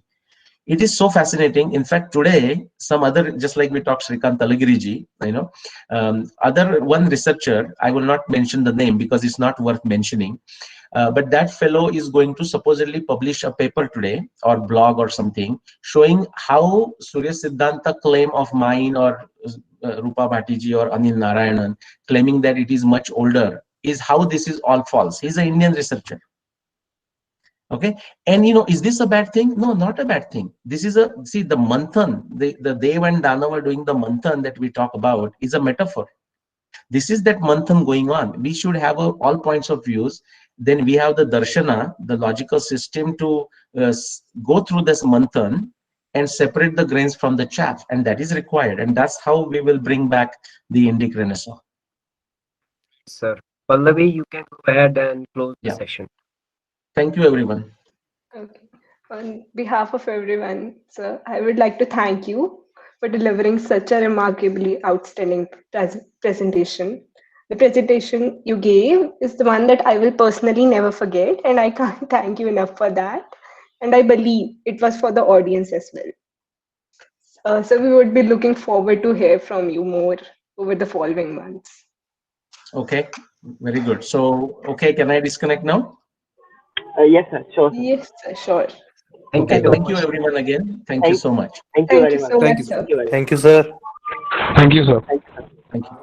It is so fascinating. In fact, today, some other, just like we talked, Srikant Talagiriji, other one researcher, I will not mention the name because it's not worth mentioning, but that fellow is going to supposedly publish a paper today, or blog or something, showing how Surya Siddhanta claim of mine, or Rupa Bhattiji or Anil Narayanan claiming that it is much older, is how this is all false. He's an Indian researcher. Okay, and is this a bad thing? No, not a bad thing. This is see, the manthan, the Dev and Danava doing the manthan that we talk about is a metaphor. This is that manthan going on. We should have all points of views. Then we have the darshana, the logical system, to go through this manthan and separate the grains from the chaff, and that is required. And that's how we will bring back the Indic Renaissance. Sir, Pallavi, you can go ahead and close the Yeah. session. Thank you, everyone. Okay. On behalf of everyone, sir, I would like to thank you for delivering such a remarkably outstanding presentation. The presentation you gave is the one that I will personally never forget, and I can't thank you enough for that. And I believe it was for the audience as well. So we would be looking forward to hear from you more over the following months. Okay, very good. So, okay, can I disconnect now? Yes, sir. Sure, sir. Yes, sir, sure. Thank you Okay, so thank you, much. everyone, again. Thank you so much. Thank you Thank very you much. so much, Thank you. sir. Thank you very much. Thank you, sir. Thank you, sir. Thank you, sir. Thank you.